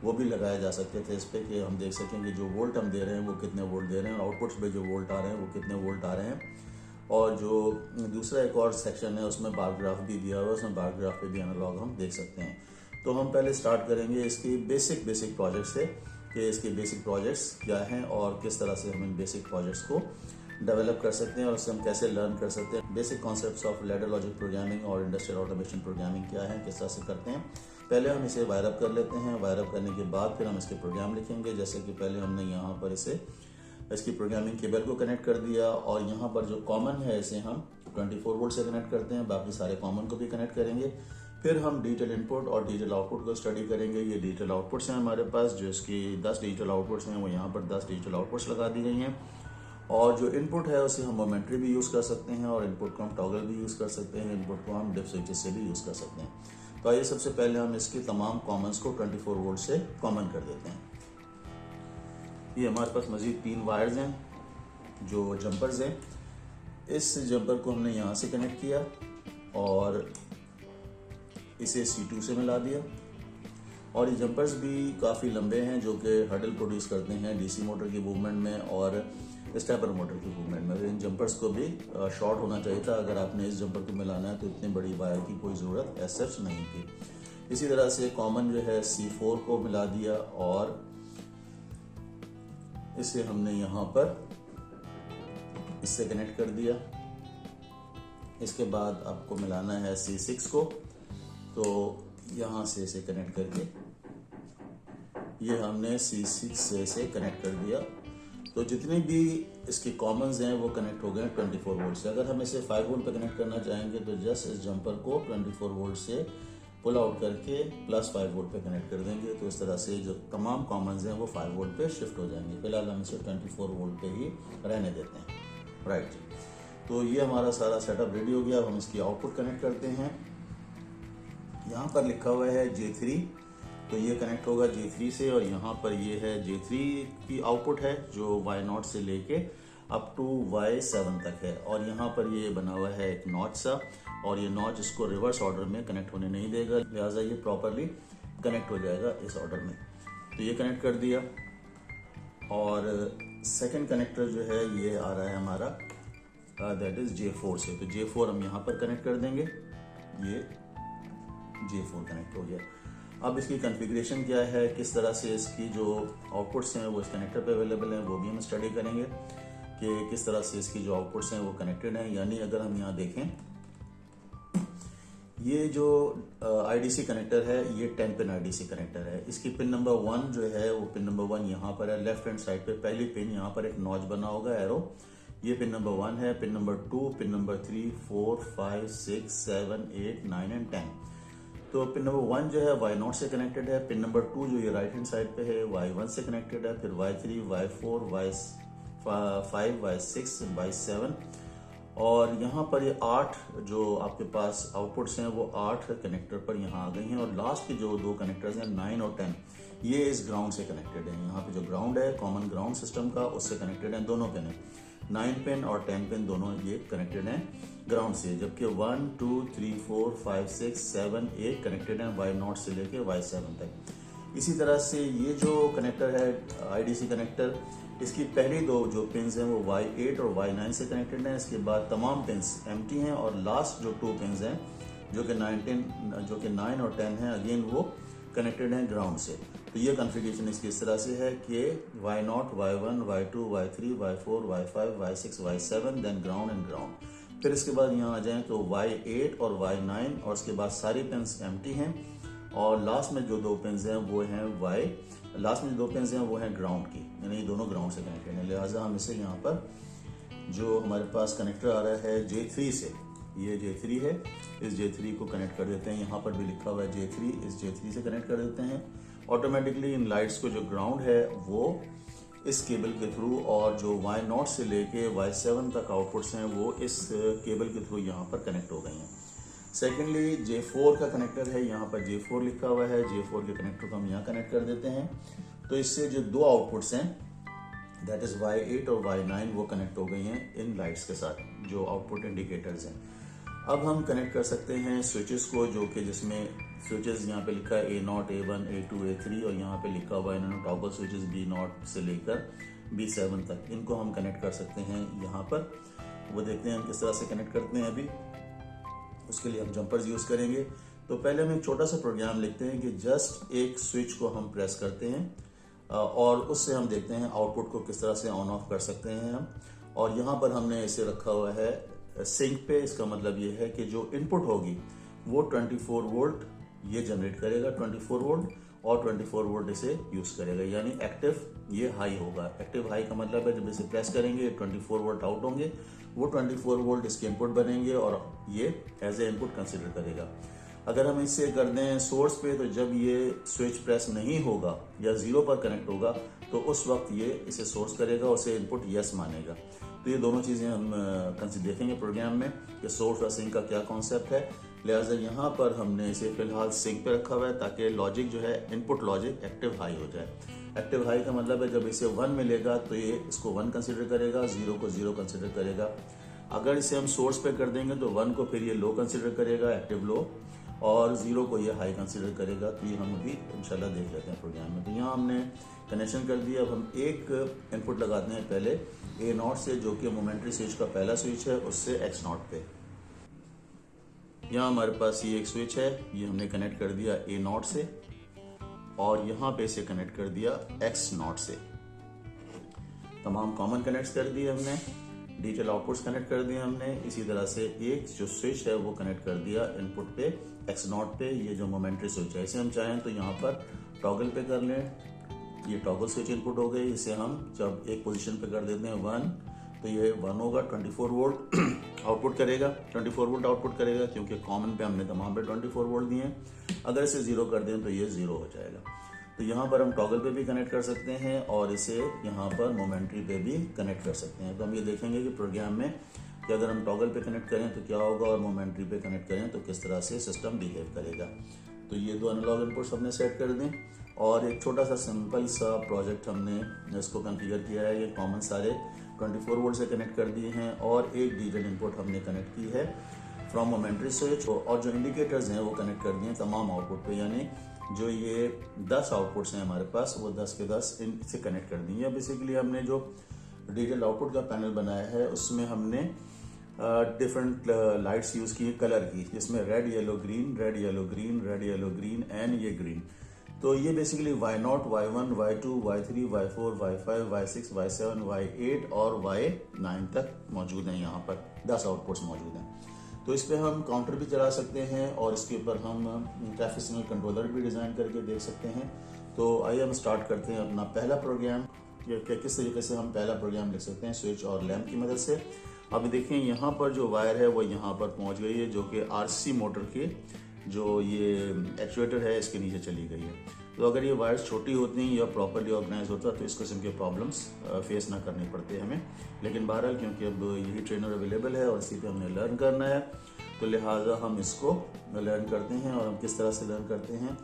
वो भी लगाए जा सकते थे इस पर, कि हम देख सकें कि जो वोल्ट हम दे रहे हैं वो कितने वोल्ट दे रहे हैं, और आउटपुट्स पे जो वोल्ट आ रहे हैं वो कितने वोल्ट आ रहे हैं। और जो दूसरा एक और सेक्शन है उसमें बार ग्राफ भी दिया हुआ है, उसमें बार ग्राफ पे भी एनालॉग हम देख सकते हैं। तो हम पहले स्टार्ट करेंगे इसकी बेसिक प्रोजेक्ट से, कि इसके बेसिक प्रोजेक्ट्स क्या हैं और किस तरह से हम इन बेसिक प्रोजेक्ट्स को डेवलप कर सकते हैं और उससे हम कैसे लर्न कर सकते हैं। Basic concepts of ladder logic programming और इंडस्ट्रियल ऑटोमेशन प्रोग्रामिंग क्या है, किस तरह से करते हैं। पहले हम इसे वायर अप कर लेते हैं। वायर अप करने के बाद फिर हम इसके प्रोग्राम लिखेंगे। जैसे कि पहले हमने यहाँ पर इसकी प्रोग्रामिंग केबल को कनेक्ट कर दिया, और यहाँ पर जो कॉमन है इसे हम 24 वोल्ट से कनेक्ट करते हैं, बाकी सारे कॉमन को भी कनेक्ट करेंगे। फिर हम डिजिटल इनपुट और डिजिटल आउटपुट को स्टडी करेंगे। ये डिजिटल आउटपुट्स हैं हमारे पास, जो इसकी 10 डिजिटल आउटपुट्स हैं वो यहाँ पर 10 डिजिटल आउटपुट्स लगा दी गई हैं। और जो इनपुट है उसे हम मोमेंट्री भी यूज़ कर सकते हैं, और इनपुट को हम टॉगल भी यूज़ कर सकते हैं, इनपुट को हम डिप स्विचेस से भी यूज़ कर सकते हैं। तो आइए सबसे पहले हम इसके तमाम कॉमन्स को 24 वोल्ट से कॉमन कर देते हैं। ये हमारे पास मज़ीद 3 वायर्स हैं जो जंपर्स हैं। इस जंपर को हमने यहाँ से कनेक्ट किया और इसे C2 से मिला दिया। और ये जंपर्स भी काफ़ी लंबे हैं जो कि हर्डल प्रोड्यूस करते हैं डीसी मोटर की मूवमेंट में और स्टेपर मोटर की मूवमेंट में। इन जंपर्स को भी शॉर्ट होना चाहिए था। अगर आपने इस जंपर को मिलाना है तो इतनी बड़ी वायर की कोई ज़रूरत एज सच नहीं थी। इसी तरह से कॉमन जो है C4 को मिला दिया और इसे हमने यहाँ पर इससे कनेक्ट कर दिया। इसके बाद आपको मिलाना है C6 को, तो यहाँ से इसे कनेक्ट करके ये हमने C6 से इसे कनेक्ट कर दिया। तो जितने भी इसके कॉमन्स हैं वो कनेक्ट हो गए 24 वोल्ट से। अगर हम इसे 5 वोल्ट पे कनेक्ट करना चाहेंगे तो जस्ट इस जंपर को 24 वोल्ट से पुल आउट करके +5 वोल्ट पे कनेक्ट कर देंगे। तो इस तरह से जो तमाम कॉमन्स हैं वो 5 वोल्ट पे शिफ्ट हो जाएंगे। फिलहाल हम इसे 24 वोल्ट पे ही रहने देते हैं। राइट, तो ये हमारा सारा सेटअप रेडी हो गया। अब हम इसकी आउटपुट कनेक्ट करते हैं। यहाँ पर लिखा हुआ है J3, तो ये कनेक्ट होगा J3 से और यहाँ पर ये है J3 की आउटपुट है जो Y0 से लेके अप टू Y7 तक है। और यहाँ पर ये बना हुआ है एक नॉच सा, और ये नॉच इसको रिवर्स ऑर्डर में कनेक्ट होने नहीं देगा, लिहाजा ये प्रॉपरली कनेक्ट हो जाएगा इस ऑर्डर में। तो ये कनेक्ट कर दिया। और सेकंड कनेक्टर जो है ये आ रहा है हमारा दैट इज J4 से। तो J4 हम यहाँ पर कनेक्ट कर देंगे। ये J4 कनेक्ट हो गया। अब इसकी कॉन्फ़िगरेशन क्या है, किस तरह से इसकी जो आउटपुट्स हैं वो इस कनेक्टर पे अवेलेबल हैं, वो भी हम स्टडी करेंगे कि किस तरह से इसकी जो आउटपुट्स हैं वो कनेक्टेड हैं। यानी अगर हम यहाँ देखें, ये जो IDC कनेक्टर है ये 10 पिन IDC कनेक्टर है। इसकी पिन नंबर 1 जो है वो पिन नंबर 1 यहाँ पर है लेफ्ट हैंड साइड पे। पहली पिन यहाँ पर एक नॉच बना होगा एरो, ये पिन नंबर 1 है। Pin number 2, pin number 3, 4, 5, 6, 7, 8, 9 and 10। तो पिन नंबर 1 जो है Y0 से कनेक्टेड है। पिन नंबर 2 जो ये राइट हैंड साइड पे है Y1 से कनेक्टेड है। फिर Y3, Y4, Y5, Y6, Y7 और यहाँ पर ये 8 जो आपके पास आउटपुट्स हैं वो 8 कनेक्टर पर यहाँ आ गई हैं। और लास्ट के जो 2 कनेक्टर्स हैं 9 और 10 ये इस ग्राउंड से कनेक्टेड हैं। यहाँ पे जो ग्राउंड है कॉमन ग्राउंड सिस्टम का उससे कनेक्टेड हैं दोनों पिन। 9 पिन और 10 पिन दोनों ये कनेक्टेड हैं ग्राउंड से, जबकि 1, 2, 3, 4, 5, 6, 7, 8 कनेक्टेड हैं Y0 से लेके Y7 तक। इसी तरह से ये जो कनेक्टर है IDC कनेक्टर, इसकी पहली 2 जो पिन्स हैं वो Y8 और Y9 से कनेक्टेड हैं। इसके बाद तमाम पिन्स एम्प्टी हैं और लास्ट जो 2 पिन्स हैं जो कि 9 और 10 हैं, अगेन वो कनेक्टेड हैं ग्राउंड से। तो ये कॉन्फ़िगरेशन इसकी इस तरह से है कि Y0, Y1, Y2, Y3, Y4, Y5, Y6, Y7 then ground and ground. फिर इसके बाद यहाँ आ जाएं तो Y8 और Y9 और उसके बाद सारी पिन्स एम्प्टी हैं और लास्ट में जो 2 पिन्स हैं वो हैं ग्राउंड की, यानी ये दोनों ग्राउंड से कनेक्टेड हैं। लिहाजा हम इसे यहाँ पर जो हमारे पास कनेक्टर आ रहा है J3 से, ये J3 है, इस J3 को कनेक्ट कर देते हैं। यहाँ पर भी लिखा हुआ है J3, इस J3 से कनेक्ट कर देते हैं। ऑटोमेटिकली इन लाइट्स को जो ग्राउंड है वो इस केबल के थ्रू और जो Y0 से लेके Y7 तक आउटपुट्स हैं वो इस केबल के थ्रू यहाँ पर कनेक्ट हो गई हैं। सेकेंडली J4 का कनेक्टर है, यहाँ पर J4 लिखा हुआ है। J4 के कनेक्टर को हम यहाँ कनेक्ट कर देते हैं। तो इससे जो 2 आउटपुट्स हैं दैट इज Y8 और Y9 वो कनेक्ट हो गई हैं इन लाइट्स के साथ जो आउटपुट इंडिकेटर्स हैं। अब हम कनेक्ट कर सकते हैं स्विचेस को, जो कि जिसमें स्विचेस यहाँ पे लिखा है A0, A1, A2, A3 और यहाँ पे लिखा हुआ है इन्होंने टॉगल स्विचेस B0 से लेकर B7 तक। इनको हम कनेक्ट कर सकते हैं यहाँ पर। वो देखते हैं हम किस तरह से कनेक्ट करते हैं। अभी उसके लिए हम जंपर्स यूज़ करेंगे। तो पहले हम एक छोटा सा प्रोग्राम लिखते हैं कि जस्ट एक स्विच को हम प्रेस करते हैं और उससे हम देखते हैं आउटपुट को किस तरह से ऑन ऑफ कर सकते हैं हम। और यहाँ पर हमने इसे रखा हुआ है सिंक पे। इसका मतलब ये है कि जो इनपुट होगी वो 24 वोल्ट ये जनरेट करेगा, 24 वोल्ट और 24 वोल्ट इसे यूज़ करेगा, यानी एक्टिव ये हाई होगा। एक्टिव हाई का मतलब है जब इसे प्रेस करेंगे 24 वोल्ट आउट होंगे, वो 24 वोल्ट इसके इनपुट बनेंगे और ये एज ए इनपुट कंसिडर करेगा। अगर हम इसे कर दें सोर्स पे तो जब ये स्विच प्रेस नहीं होगा या 0 पर कनेक्ट होगा तो उस वक्त ये इसे सोर्स करेगा, उसे इनपुट यस मानेगा। तो ये दोनों चीज़ें हम देखेंगे प्रोग्राम में कि सोर्स और सिंक का क्या कॉन्सेप्ट है। लिहाजा यहाँ पर हमने इसे फिलहाल सिंक पे रखा हुआ है ताकि लॉजिक जो है इनपुट लॉजिक एक्टिव हाई हो जाए। एक्टिव हाई का मतलब है जब इसे 1 मिलेगा तो ये इसको 1 कंसिडर करेगा, 0 को 0 कंसिडर करेगा। अगर इसे हम सोर्स पे कर देंगे तो 1 को फिर ये लो कंसिडर करेगा, एक्टिव लो, और 0 को ये हाई कंसिडर करेगा। तो ये हम अभी इंशाल्लाह देख लेते हैं प्रोग्राम में। तो यहाँ हमने कनेक्शन कर दिया। अब हम एक इनपुट लगाते हैं पहले A0 से, जो कि मोमेंट्री स्विच का पहला स्विच है, उससे X0 पे। यहाँ हमारे पास ये एक स्विच है, ये हमने कनेक्ट कर दिया A0 से, और यहाँ पे इसे कनेक्ट कर दिया X0 से। तमाम कॉमन कनेक्ट कर दिए हमने, डिजिटल आउटपुट्स कनेक्ट कर दिए हमने। इसी तरह से एक जो स्विच है वो कनेक्ट कर दिया इनपुट पे X0 पे, ये जो मोमेंट्री स्विच है। इसे हम चाहें तो यहाँ पर टॉगल पे कर लें, ये टॉगल स्विच इनपुट हो गई। इसे हम जब एक पोजीशन पे कर देते हैं 1, तो ये 1 होगा, 24 वोल्ट आउटपुट करेगा, 24 वोल्ट आउटपुट करेगा, क्योंकि कॉमन पे हमने तमाम पे 24 वोल्ट दिए हैं। अगर इसे 0 कर दें तो ये 0 हो जाएगा। तो यहाँ पर हम टॉगल पे भी कनेक्ट कर सकते हैं और इसे यहाँ पर मोमेंट्री पे भी कनेक्ट कर सकते हैं। तो हम ये देखेंगे कि प्रोग्राम में कि अगर हम टॉगल पे कनेक्ट करें तो क्या होगा और मोमेंट्री पे कनेक्ट करें तो किस तरह से सिस्टम बिहेव करेगा। तो ये 2 एनालॉग इनपुट्स हमने सेट कर दें, और एक छोटा सा सिंपल सा प्रोजेक्ट हमने इसको कॉन्फ़िगर किया है। ये कॉमन सारे 24 वोल्ट से कनेक्ट कर दिए हैं, और एक डिजिटल इनपुट हमने कनेक्ट की है फ्रॉम मोमेंट्री स्विच, और जो इंडिकेटर्स हैं वो कनेक्ट कर दिए हैं तमाम आउटपुट पे। यानी जो ये 10 आउटपुट्स हैं हमारे पास, वो 10 के 10 इनसे कनेक्ट कर दिए हैं। बेसिकली हमने जो डिजिटल आउटपुट का पैनल बनाया है उसमें हमने डिफरेंट लाइट्स यूज़ की है कलर की, जिसमें red yellow green, red yellow green, red yellow green and ये ग्रीन। तो ये basically Y0, Y1, Y2, Y3, Y4, Y5, Y6, Y7, Y8 और Y9 तक मौजूद हैं। यहाँ पर 10 आउटपुट्स मौजूद हैं। तो इस पर हम काउंटर भी चला सकते हैं, और इसके ऊपर हम ट्रैफिक सिग्नल कंट्रोलर भी डिज़ाइन करके देख सकते हैं। तो आइए हम स्टार्ट करते हैं अपना पहला प्रोग्राम, कि किस तरीके से हम पहला प्रोग्राम लिख सकते हैं स्विच और लैंप की मदद से। अब देखिए यहाँ पर जो वायर है वो यहाँ पर पहुँच गई है, जो कि RC मोटर के जो ये एक्चुएटर है इसके नीचे चली गई है। तो अगर ये वायर्स छोटी होती या प्रॉपर्ली ऑर्गेनाइज होता तो इस किस्म के प्रॉब्लम्स फेस ना करने पड़ते हमें। लेकिन बहरहाल क्योंकि अब यही ट्रेनर अवेलेबल है और इसी पे हमने लर्न करना है, तो लिहाजा हम इसको लर्न करते हैं। और हम किस तरह से लर्न करते हैं,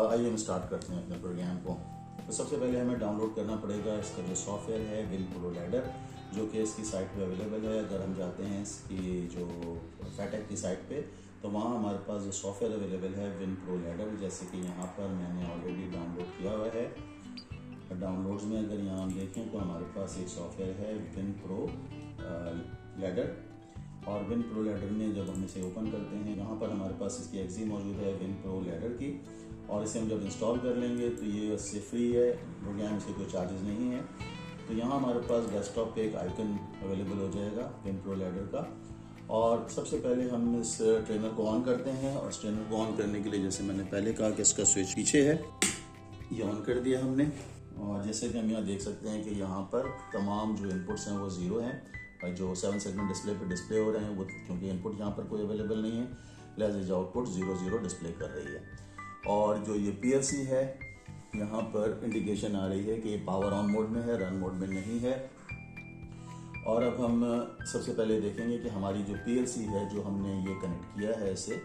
आइए हम स्टार्ट करते हैं अपने प्रोग्राम को। तो सबसे पहले हमें डाउनलोड करना पड़ेगा इसका जो सॉफ्टवेयर है विनप्रो लैडर, जो कि इसकी साइट पे अवेलेबल है। अगर हम जाते हैं इसकी जो फैटेक की साइट पे, तो वहाँ हमारे पास जो सॉफ्टवेयर अवेलेबल है विनप्रो लैडर, जैसे कि यहाँ पर मैंने ऑलरेडी डाउनलोड किया हुआ है। डाउनलोड्स में अगर यहाँ हम देखें तो हमारे पास एक सॉफ्टवेयर है विनप्रो लैडर, और विनप्रो लैडर में जब हम इसे ओपन करते हैं, यहाँ पर हमारे पास इसकी एग्जी मौजूद है विनप्रो लैडर की, और इसे हम जब इंस्टॉल कर लेंगे तो ये इससे फ्री है प्रोग्राम, इसके कोई चार्जेस नहीं है। तो यहाँ हमारे पास डेस्कटॉप पे एक आइकन अवेलेबल हो जाएगा विनप्रो लैडर का। और सबसे पहले हम इस ट्रेनर को ऑन करते हैं, और इस ट्रेनर को ऑन करने के लिए जैसे मैंने पहले कहा कि इसका स्विच पीछे है, ये ऑन कर दिया हमने। और जैसे कि हम यहाँ देख सकते हैं कि यहाँ पर तमाम जो इनपुट्स हैं वो 0 हैं, और जो 7 सेगमेंट डिस्प्ले पे डिस्प्ले हो रहे हैं वो, क्योंकि इनपुट यहाँ पर कोई अवेलेबल नहीं है, लिहाजा जो आउटपुट 0 0 डिस्प्ले कर रही है। और जो ये PLC है, यहाँ पर इंडिकेशन आ रही है कि ये पावर ऑन मोड में है, रन मोड में नहीं है। और अब हम सबसे पहले देखेंगे कि हमारी जो PLC है, जो हमने ये कनेक्ट किया है इसे,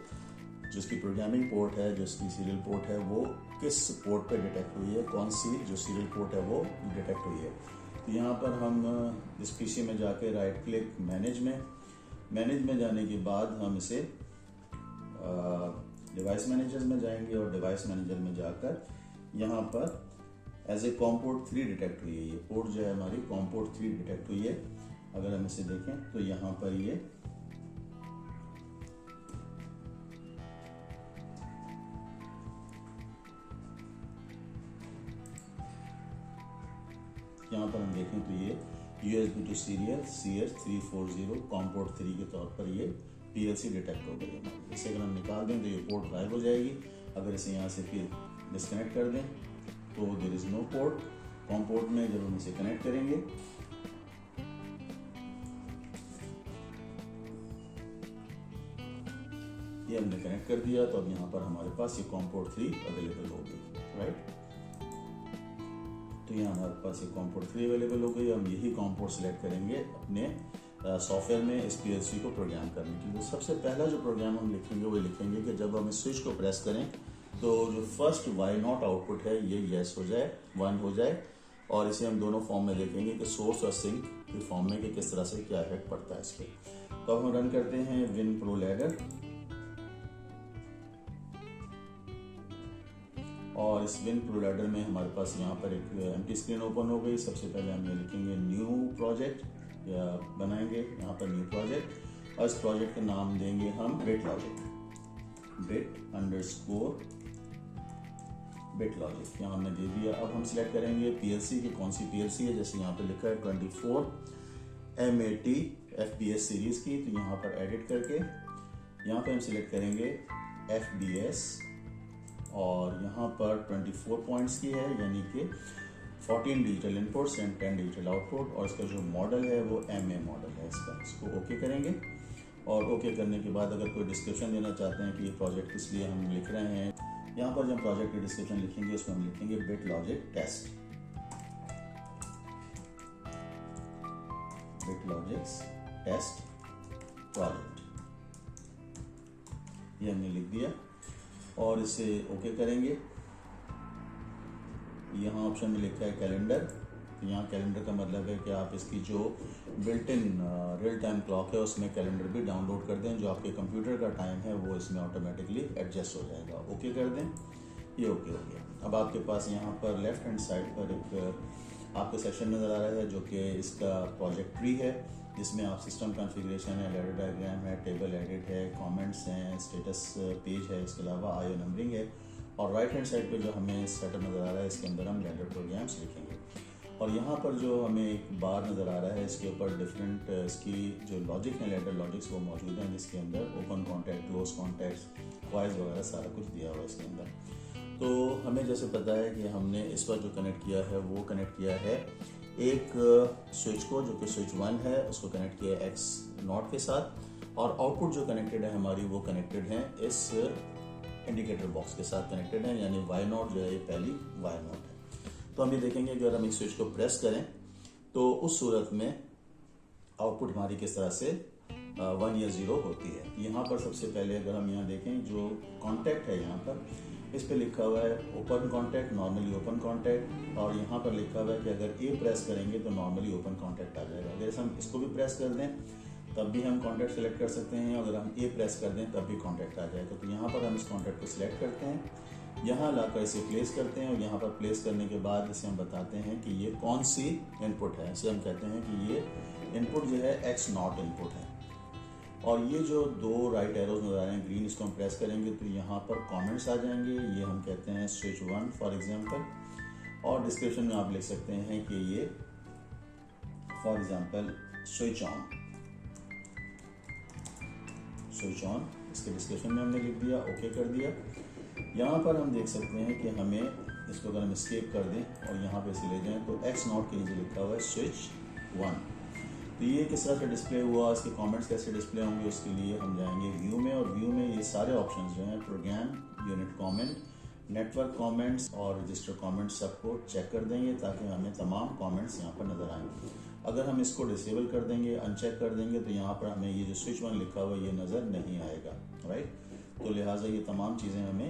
जो इसकी प्रोग्रामिंग पोर्ट है, जो इसकी सीरियल पोर्ट है, वो किस पोर्ट पे डिटेक्ट हुई है, कौन सी जो सीरियल पोर्ट है वो डिटेक्ट हुई है। तो यहाँ पर हम इस PC में जाके राइट क्लिक मैनेज में जाने के बाद हम इसे डिवाइस मैनेजर में जाएंगे, और डिवाइस मैनेजर में जाकर यहाँ पर as a com port 3 detect हुई है। ये पोर्ट जो है हमारी कॉम पोर्ट 3 डिटेक्ट हुई है। अगर हम इसे देखें तो यहाँ पर ये यहाँ पर हम देखें तो ये USB to serial CH340 com port 3 के तौर पर ये PLC डिटेक्ट हो गई है। इसे अगर हम निकाल दें तो ये पोर्ट गायब हो जाएगी। अगर इसे यहाँ से फिर डिस्कनेक्ट कर दें तो there is no port. Com port में जब हम इसे कनेक्ट करेंगे ये हमने कनेक्ट कर दिया, तो अब यहाँ पर हमारे पास ये कॉम पोर्ट 3 अवेलेबल हो गई, राइट। तो यहाँ हमारे पास ये कॉम पोर्ट 3 अवेलेबल हो गई। हम यही कॉम पोर्ट सेलेक्ट करेंगे अपने सॉफ्टवेयर में इस PLC को प्रोग्राम करने के लिए। तो सबसे पहला जो प्रोग्राम हम लिखेंगे वो लिखेंगे कि जब हम इस स्विच को प्रेस करें तो जो फर्स्ट Y0 आउटपुट है ये येस हो जाए, 1 हो जाए। और इसे हम दोनों फॉर्म में देखेंगे कि सोर्स और सिंक के फॉर्म में कि किस तरह से क्या इफेक्ट पड़ता है इस पर। तो हम रन करते हैं विनप्रो लैडर, और इस विन प्रोलाइडर में हमारे पास यहाँ पर एक एम्प्टी स्क्रीन ओपन हो गई। सबसे पहले हम ये लिखेंगे न्यू प्रोजेक्ट या बनाएंगे यहाँ पर न्यू प्रोजेक्ट और इस प्रोजेक्ट का नाम देंगे हम बिट लॉजिक, बिट लॉजिक यहाँ हमने दे दिया। अब हम सिलेक्ट करेंगे पीएलसी की कौन सी पीएलसी है, जैसे यहाँ पे लिखा है 24 M80 FBS सीरीज की, तो यहाँ पर एडिट करके यहाँ पे हम सिलेक्ट करेंगे FBS और यहाँ पर 24 पॉइंट्स की है, यानी कि 14 digital inputs and 10 digital output और इसका जो मॉडल है वो MA मॉडल है इसका। इसको ओके करेंगे और ओके करने के बाद अगर कोई डिस्क्रिप्शन देना चाहते हैं कि ये प्रोजेक्ट किस लिए हम लिख रहे हैं, यहाँ पर जब प्रोजेक्ट की डिस्क्रिप्शन लिखेंगे उसमें हम लिखेंगे bit logic test, bit logic test project, ये हमने लिख दिया और इसे ओके करेंगे। यहाँ ऑप्शन में लिखा है कैलेंडर, तो यहाँ कैलेंडर का मतलब है कि आप इसकी जो built in real time clock है उसमें कैलेंडर भी डाउनलोड कर दें, जो आपके कंप्यूटर का टाइम है वो इसमें ऑटोमेटिकली एडजस्ट हो जाएगा। ओके कर दें, ये ओके हो गया। अब आपके पास यहाँ पर लेफ्ट हैंड साइड पर एक आपको सेक्शन नज़र आ रहा है जो कि इसका प्रोजेक्ट ट्री है, जिसमें आप सिस्टम कॉन्फ़िगरेशन है, लैडर डायग्राम है, टेबल एडिट है, कमेंट्स हैं, स्टेटस पेज है, इसके अलावा आईओ नंबरिंग है और राइट हैंड साइड पे जो हमें सेटअप नज़र आ रहा है इसके अंदर हम लैडर प्रोग्राम्स लिखेंगे। और यहाँ पर जो हमें एक बार नज़र आ रहा है इसके ऊपर डिफरेंट इसकी जो लॉजिक है, लैडर लॉजिक्स वो मौजूद हैं, जिसके अंदर ओपन कॉन्टैक्ट, क्लोज कॉन्टैक्ट, क्वाइज वगैरह सारा कुछ दिया हुआ है इसके अंदर। तो हमें जैसे पता है कि हमने इस पर जो कनेक्ट किया है वो कनेक्ट किया है एक स्विच को, जो कि स्विच 1 है, उसको कनेक्ट किया है X0 के साथ और आउटपुट जो कनेक्टेड है हमारी वो कनेक्टेड है इस इंडिकेटर बॉक्स के साथ कनेक्टेड है, यानी Y0 जो है ये पहली Y0 है। तो हम ये देखेंगे कि अगर हम इस स्विच को प्रेस करें तो उस सूरत में आउटपुट हमारी किस तरह से 1 या 0 होती है। यहाँ पर सबसे पहले अगर हम यहाँ देखें जो कॉन्टैक्ट है यहाँ पर इस पे लिखा हुआ है open contact, normally open contact और यहाँ पर लिखा हुआ है कि अगर ए प्रेस करेंगे तो नॉर्मली ओपन कॉन्टैक्ट आ जाएगा। अगर हम इसको भी प्रेस कर दें तब भी हम कॉन्टैक्ट सेलेक्ट कर सकते हैं, अगर हम ए प्रेस कर दें तब भी कॉन्टैक्ट आ जाएगा। तो यहाँ पर हम इस कॉन्टैक्ट को सिलेक्ट करते हैं, यहाँ लाकर इसे प्लेस करते हैं और यहाँ पर प्लेस करने के बाद इसे हम बताते हैं कि ये कौन सी इनपुट है। इसे हम कहते हैं कि ये इनपुट जो है X0 इनपुट है। और ये जो दो राइट एरोज नजर आ रहे हैं ग्रीन, इसको हम प्रेस करेंगे तो यहाँ पर कमेंट्स आ जाएंगे, ये हम कहते हैं स्विच 1 फॉर एग्जांपल। और डिस्क्रिप्शन में आप लिख सकते हैं कि ये फॉर एग्जांपल स्विच ऑन, इसके डिस्क्रिप्शन में हमने लिख दिया, ओके कर दिया। यहाँ पर हम देख सकते हैं कि हमें इसको अगर हम एस्केप कर दें और यहाँ पे से ले जाएं तो X0 के नीचे लिखा हुआ है स्विच 1। तो ये किस तरह से डिस्प्ले हुआ, इसके कमेंट्स कैसे डिस्प्ले होंगे, उसके लिए हम जाएंगे व्यू में और व्यू में ये सारे ऑप्शंस जो हैं program, unit comment, network comments और रजिस्टर कमेंट्स सबको चेक कर देंगे ताकि हमें तमाम कमेंट्स यहाँ पर नज़र आएंगे। अगर हम इसको डिसेबल कर देंगे, अनचेक कर देंगे तो यहाँ पर हमें ये जो स्विच 1 लिखा हुआ ये नज़र नहीं आएगा, राइट। तो लिहाजा ये तमाम चीज़ें हमें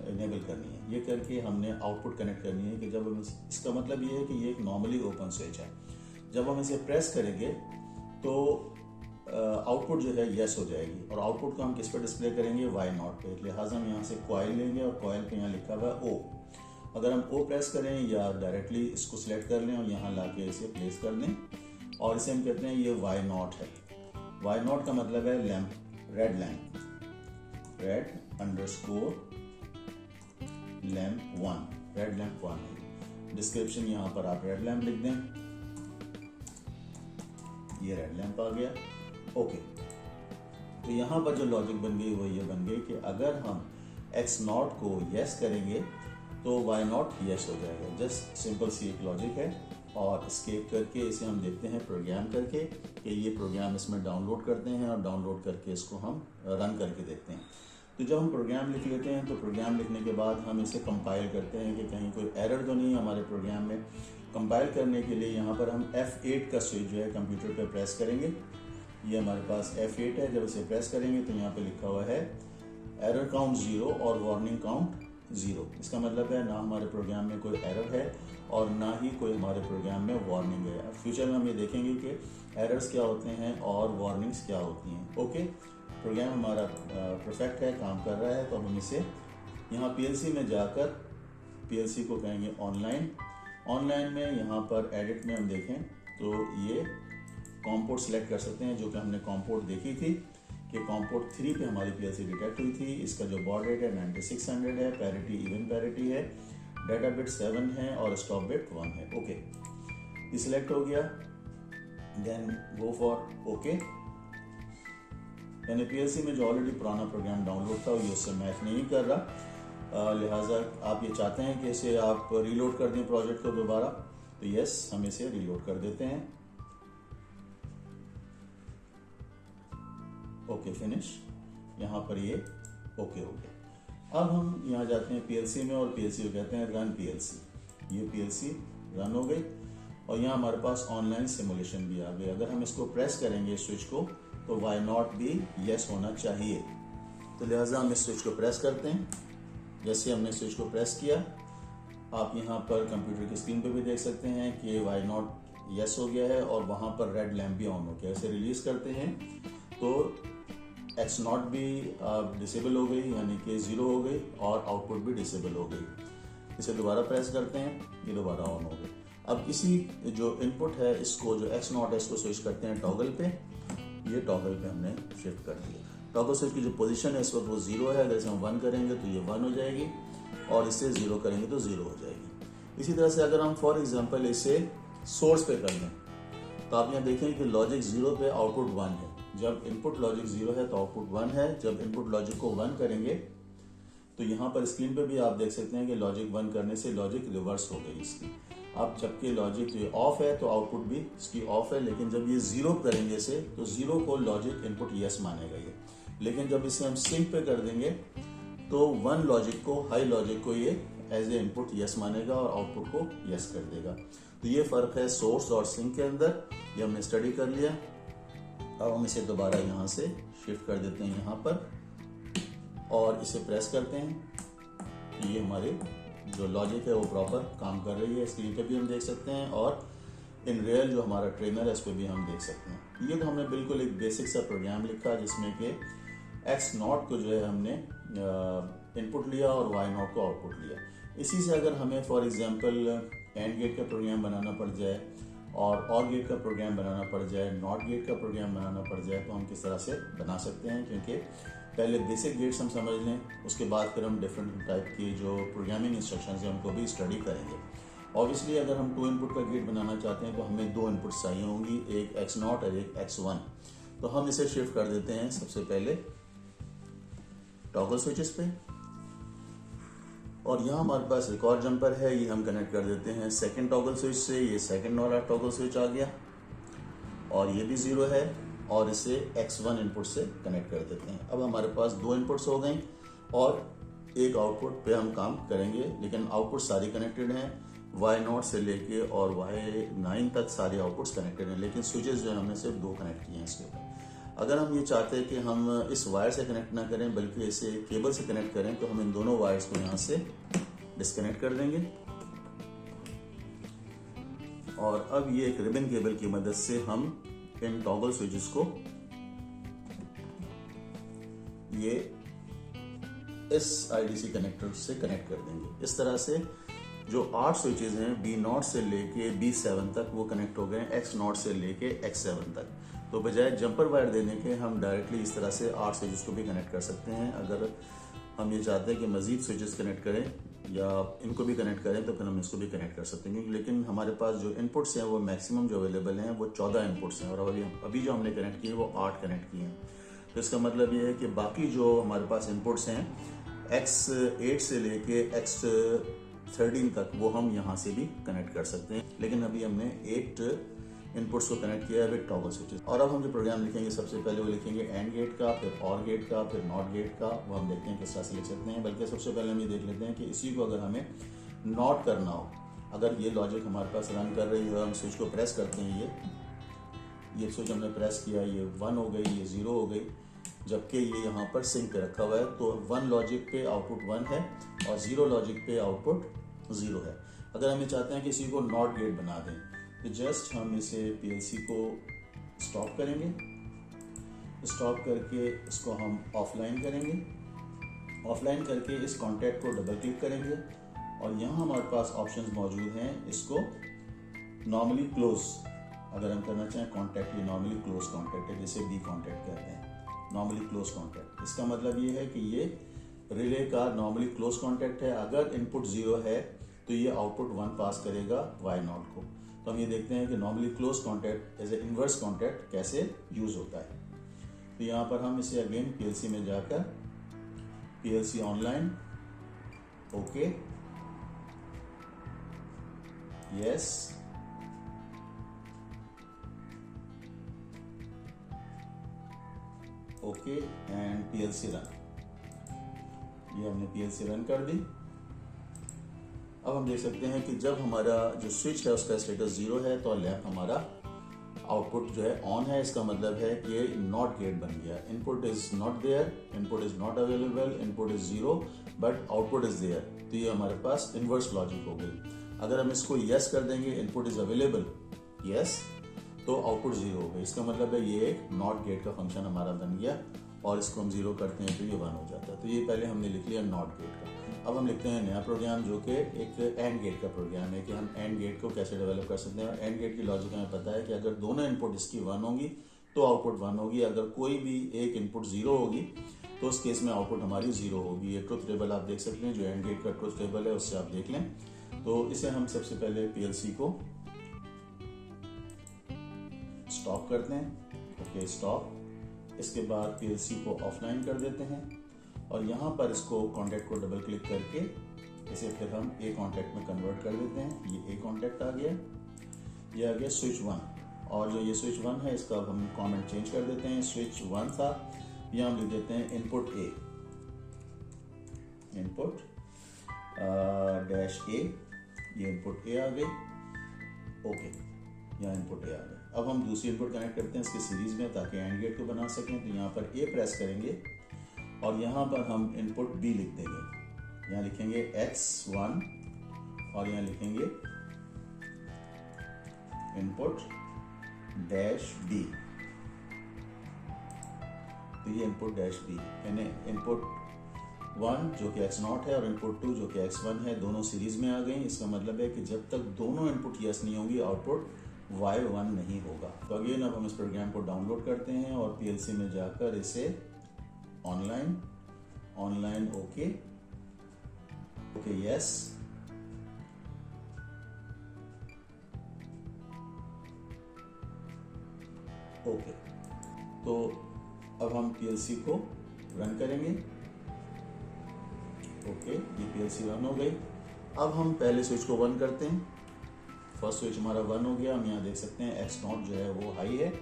इनेबल करनी है। ये करके हमने आउटपुट कनेक्ट करनी है कि जब हम इसका मतलब ये है कि ये एक नॉर्मली ओपन स्विच है, जब हम इसे प्रेस करेंगे तो आउटपुट जो है यस हो जाएगी और आउटपुट को हम किस पर डिस्प्ले करेंगे, Y0 पे। लिहाजा हम यहाँ से कॉइल लेंगे और कॉइल पे यहाँ लिखा हुआ है O। अगर हम O प्रेस करें या डायरेक्टली इसको सिलेक्ट कर लें और यहाँ लाके इसे प्लेस कर दें और इसे हम कहते हैं ये Y0 है। Y0 का मतलब है lamp, red lamp, red underscore lamp 1, red lamp 1 है। डिस्क्रिप्शन यहाँ पर आप रेड लैंप लिख दें, ये रेड लैंप आ गया, ओके। तो यहाँ पर जो लॉजिक बन गई वो ये बन गई कि अगर हम X0 को यस करेंगे तो Y0 यस हो जाएगा। जस्ट सिंपल सी एक लॉजिक है और एस्केप करके इसे हम देखते हैं प्रोग्राम करके कि ये प्रोग्राम इसमें डाउनलोड करते हैं और डाउनलोड करके इसको हम रन करके देखते हैं। तो जब हम प्रोग्राम लिख लेते हैं तो प्रोग्राम लिखने के बाद हम इसे कंपाइल करते हैं कि कहीं कोई एरर तो नहीं है हमारे प्रोग्राम में। कंपाइल करने के लिए यहाँ पर हम F8 का स्विच जो है कंप्यूटर पे प्रेस करेंगे। ये हमारे पास F8 है, जब इसे प्रेस करेंगे तो यहाँ पे लिखा हुआ है एरर काउंट 0 और वार्निंग काउंट 0। इसका मतलब है ना हमारे प्रोग्राम में कोई एरर है और ना ही कोई हमारे प्रोग्राम में वार्निंग है। अब फ्यूचर में हम ये देखेंगे कि एरर्स क्या होते हैं और वार्निंग्स क्या होती हैं। ओके, प्रोग्राम हमारा परफेक्ट है, काम कर रहा है। तो हम इसे यहाँ PLC में जाकर पीएलसी को कहेंगे ऑनलाइन। ऑनलाइन में यहाँ पर एडिट में हम देखें तो ये कॉम पोर्ट सेलेक्ट कर सकते हैं, जो कि हमने कॉम पोर्ट देखी थी कि कॉम पोर्ट 3 पे हमारी पीएलसी डिटेक्ट हुई थी। इसका जो बॉड रेट है 9600 है, पैरिटी इवन पैरिटी है, डाटा बिट 7 है और स्टॉप बिट 1 है। ओके, ये सिलेक्ट हो गया, देन गो फॉर ओके। यानी पीएलसी में जो ऑलरेडी पुराना प्रोग्राम डाउनलोड था ये उससे मैच नहीं कर रहा, लिहाजा आप ये चाहते हैं कि इसे आप रीलोड कर दें प्रोजेक्ट को दोबारा, तो यस हम इसे रीलोड कर देते हैं। ओके फिनिश, यहाँ पर ये ओके हो गया। अब हम यहाँ जाते हैं पीएलसी में और पीएलसी को कहते हैं रन पीएलसी। ये पीएलसी रन हो गई और यहाँ हमारे पास ऑनलाइन सिमुलेशन भी आ गया। अगर हम इसको प्रेस करेंगे स्विच को तो वाई नॉट भी यस होना चाहिए, तो लिहाजा हम इस स्विच को प्रेस करते हैं। जैसे हमने स्विच को प्रेस किया, आप यहाँ पर कंप्यूटर की स्क्रीन पे भी देख सकते हैं कि वाई नॉट यस हो गया है और वहाँ पर रेड लैम्प भी ऑन हो गया। इसे रिलीज करते हैं तो एक्स नॉट भी डिसेबल हो गई, यानी कि 0 हो गई और आउटपुट भी डिसेबल हो गई। इसे दोबारा प्रेस करते हैं, ये दोबारा ऑन हो गई। अब इसी जो इनपुट है इसको, जो एक्स नॉट है, इसको स्विच करते हैं टॉगल पे। ये टॉगल पे हमने शिफ्ट कर दिया। टॉगल स्विच की जो पोजीशन है इस वक्त वो 0 है। अगर इसे हम 1 करेंगे तो ये 1 हो जाएगी और इसे 0 करेंगे तो 0 हो जाएगी। इसी तरह से अगर हम फॉर एग्जांपल इसे सोर्स पे कर दें तो आप यहाँ देखें कि लॉजिक 0 पे आउटपुट 1 है। जब इनपुट लॉजिक 0 है तो आउटपुट 1 है। जब इनपुट लॉजिक को 1 करेंगे तो यहाँ पर स्क्रीन पे भी आप देख सकते हैं कि लॉजिक 1 करने से लॉजिक रिवर्स हो गई इसकी। अब जबकि लॉजिक ये ऑफ है तो आउटपुट भी इसकी ऑफ है, लेकिन जब ये 0 करेंगे इसे तो 0 को लॉजिक इनपुट यस मानेगा ये। लेकिन जब इसे हम सिंक पे कर देंगे तो 1 लॉजिक को, हाई लॉजिक को ये एज ए इनपुट यस मानेगा और आउटपुट को यस कर देगा। तो ये फर्क है सोर्स और सिंक के अंदर, ये हमने स्टडी कर लिया। अब हम इसे दोबारा यहाँ से शिफ्ट कर देते हैं यहाँ पर और इसे प्रेस करते हैं। ये हमारे जो लॉजिक है वो प्रॉपर काम कर रही है। स्क्रीन पे भी हम देख सकते हैं और इन रियल जो हमारा ट्रेनर है इस पर भी हम देख सकते हैं। ये तो हमने बिल्कुल एक बेसिक सा प्रोग्राम लिखा जिसमें कि एक्स नॉट को जो है हमने इनपुट लिया और वाई नॉट को आउटपुट लिया। इसी से अगर हमें फॉर एग्जांपल एंड गेट का प्रोग्राम बनाना पड़ जाए और गेट का प्रोग्राम बनाना पड़ जाए, नॉट गेट का प्रोग्राम बनाना पड़ जाए, तो हम किस तरह से बना सकते हैं, क्योंकि पहले बेसिक गेट्स हम समझ लें, उसके बाद फिर हम डिफरेंट टाइप की जो प्रोग्रामिंग इंस्ट्रक्शंस हैं उनको भी स्टडी करेंगे। ऑब्वियसली अगर हम 2 इनपुट का गेट बनाना चाहते हैं तो हमें 2 इनपुट चाहिए होंगी, एक एक्स नॉट और एक x1। तो हम इसे शिफ्ट कर देते हैं सबसे पहले टॉगल स्विचेस पे और यहाँ हमारे पास एक और जंपर है, ये हम कनेक्ट कर देते हैं सेकंड टॉगल स्विच से। ये सेकंड वाला टॉगल स्विच आ गया और ये भी 0 है और इसे x1 इनपुट से कनेक्ट कर देते हैं। अब हमारे पास 2 इनपुट्स हो गए और एक आउटपुट पे हम काम करेंगे, लेकिन आउटपुट सारी कनेक्टेड हैं। y0 से लेके और y9 तक सारे आउटपुट्स कनेक्टेड हैं, लेकिन स्विचेस जो है हमने सिर्फ 2 कनेक्ट किए हैं इसके ऊपर। अगर हम ये चाहते हैं कि हम इस वायर से कनेक्ट ना करें बल्कि इसे केबल से कनेक्ट करें तो हम इन दोनों वायर्स को यहाँ से डिस्कनेक्ट कर देंगे और अब ये एक रिबन केबल की मदद से हम इन टॉगल स्विचेस को ये इस आईडीसी कनेक्टर से कनेक्ट कर देंगे। इस तरह से जो 8 स्विचेस हैं B0 से लेके B7 तक वो कनेक्ट हो गए X0 से लेके X7 तक। तो बजाय जंपर वायर देने के हम डायरेक्टली इस तरह से 8 स्विचेस को भी कनेक्ट कर सकते हैं। अगर हम ये चाहते हैं कि मजीद स्विचेस कनेक्ट करें या इनको भी कनेक्ट करें तो फिर हम इसको भी कनेक्ट कर सकते हैं, लेकिन हमारे पास जो इनपुट्स हैं वो मैक्सिमम जो अवेलेबल हैं वो 14 इनपुट्स हैं और अभी जो हमने कनेक्ट किए वो 8 कनेक्ट किए हैं। तो इसका मतलब ये है कि बाकी जो हमारे पास इनपुट्स हैं X8 से लेके X13 तक वो हम यहाँ से भी कनेक्ट कर सकते हैं, लेकिन अभी हमने 8 इनपुट्स को कनेक्ट किया है विद टॉगल स्विचेस। और अब हम जो प्रोग्राम लिखेंगे सबसे पहले वो लिखेंगे एंड गेट का, फिर और गेट का, फिर नॉट गेट का। वो हम देखते हैं किस तरह से लिख सकते हैं। बल्कि सबसे पहले हम ये देख लेते हैं कि इसी को अगर हमें नॉट करना हो, अगर ये लॉजिक हमारे पास रन कर रही है, हम स्विच को प्रेस करते हैं, ये स्विच हमने प्रेस किया, ये 1 हो गई, ये 0 हो गई, जबकि ये यहाँ पर सिंक पे रखा हुआ है। तो 1 लॉजिक पे आउटपुट 1 है और 0 लॉजिक पे आउटपुट 0 है। अगर हम ये चाहते हैं कि इसी को नॉट गेट बना दें तो जस्ट हम इसे पीएलसी को स्टॉप करेंगे, स्टॉप करके इसको हम ऑफलाइन करेंगे, ऑफलाइन करके इस कॉन्टैक्ट को डबल क्लिक करेंगे और यहाँ हमारे पास ऑप्शंस मौजूद हैं। इसको नॉर्मली क्लोज अगर हम करना चाहें कॉन्टैक्ट, ये नॉर्मली क्लोज कॉन्टैक्ट है, जिसे बी कॉन्टैक्ट कहते हैं, नॉर्मली क्लोज कॉन्टैक्ट। इसका मतलब ये है कि ये रिले का नॉर्मली क्लोज कॉन्टैक्ट है। अगर इनपुट 0 है तो ये आउटपुट 1 पास करेगा y0 को। तो हम ये देखते हैं कि normally close contact as a inverse contact कैसे यूज होता है। तो यहाँ पर हम इसे अगेन पीएलसी में जाकर PLC online, okay, yes, okay and PLC run. ये हमने पीएलसी रन कर दी। अब हम देख सकते हैं कि जब हमारा जो स्विच है उसका स्टेटस 0 है तो लैंप हमारा आउटपुट जो है ऑन है। इसका मतलब है कि ये नॉट गेट बन गया। Input is not there, input is not available, input is 0 but output is there. तो ये हमारे पास इनवर्स लॉजिक हो गई। अगर हम इसको यस कर देंगे, इनपुट इज अवेलेबल, यस, तो आउटपुट 0 हो गया। इसका मतलब है ये एक नॉट गेट का फंक्शन हमारा बन गया और इसको हम 0 करते हैं तो ये 1 हो जाता है। तो ये पहले हमने लिख लिया नॉट गेट का। अब हम लिखते हैं नया प्रोग्राम जो कि एक एंड गेट का प्रोग्राम है कि हम एंड गेट को कैसे डेवलप कर सकते हैं। एंड गेट की लॉजिक हमें पता है कि अगर दोनों इनपुट इसकी 1 होगी तो आउटपुट 1 होगी। अगर कोई भी एक इनपुट 0 होगी तो उस केस में आउटपुट हमारी 0 होगी। ये ट्रुथ टेबल आप देख सकते हैं, जो एंड गेट का ट्रुथ टेबल है उससे आप देख लें। तो इसे हम सबसे पहले पीएलसी को स्टॉप करते हैं, ओके स्टॉप। इसके बाद पीएलसी को ऑफलाइन कर देते हैं और यहाँ पर इसको कॉन्टैक्ट को डबल क्लिक करके इसे फिर हम ए कॉन्टैक्ट में कन्वर्ट कर देते हैं। ये ए कॉन्टैक्ट आ गया, ये आ गया स्विच 1। और जो ये स्विच 1 है इसका अब हम कमेंट चेंज कर देते हैं। स्विच 1 था, यहाँ हम लिख देते हैं इनपुट ए, इनपुट डैश ए। ये इनपुट ए आ गई, ओके, यहाँ इनपुट ए आ गई। अब हम दूसरी इनपुट कनेक्ट करते हैं इसके सीरीज में ताकि एंड गेट को बना सकें। तो यहाँ पर ए प्रेस करेंगे और यहाँ पर हम इनपुट बी लिख देंगे। यहाँ लिखेंगे x1 और यहाँ लिखेंगे इनपुट डैश बी। तो ये इनपुट डैश बी, यानी इनपुट 1 जो कि x0 है और इनपुट 2 जो कि x1 है, दोनों सीरीज में आ गई। इसका मतलब है कि जब तक दोनों इनपुट यस नहीं होंगी आउटपुट y1 नहीं होगा। तो अगेन अब हम इस प्रोग्राम को डाउनलोड करते हैं और पीएलसी में जाकर इसे online, online, okay, okay, yes, okay. तो अब हम पीएलसी को रन करेंगे, ओके, ये पीएलसी रन हो गई। अब हम पहले स्विच को 1 करते हैं। फर्स्ट स्विच हमारा 1 हो गया। हम यहाँ देख सकते हैं x0 जो है वो हाई है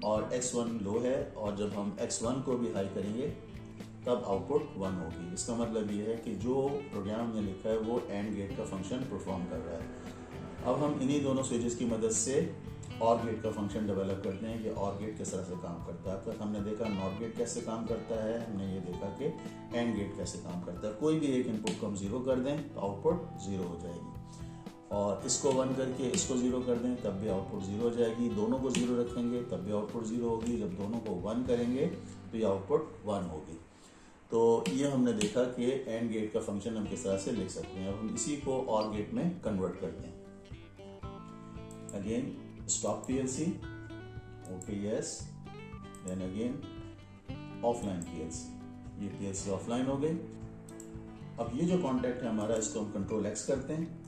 और x1 लो है। और जब हम x1 को भी हाई करेंगे तब आउटपुट 1 होगी। इसका मतलब ये है कि जो प्रोग्राम हमने लिखा है वो एंड गेट का फंक्शन परफॉर्म कर रहा है। अब हम इन्हीं दोनों स्विचेस की मदद से और गेट का फंक्शन डेवलप करते हैं कि और गेट किस तरह से काम करता है। अब तक हमने देखा नॉट गेट कैसे काम करता है, हमने ये देखा कि एंड गेट कैसे काम करता है। कोई भी एक इनपुट को हम 0 कर दें तो आउटपुट 0 हो जाएगी और इसको 1 करके इसको 0 कर दें तब भी आउटपुट 0 हो जाएगी। दोनों को 0 रखेंगे तब भी आउटपुट 0 होगी। जब दोनों को 1 करेंगे तो ये आउटपुट 1 होगी। तो ये हमने देखा कि एंड गेट का फंक्शन हम किस तरह से लिख सकते हैं। अब हम इसी को और गेट में कन्वर्ट करते हैं। Again stop PLC, okay, yes, then again offline PLC. ये पीएलसी ऑफलाइन हो गई। अब ये जो कॉन्टैक्ट है हमारा, इसको हम कंट्रोल X करते हैं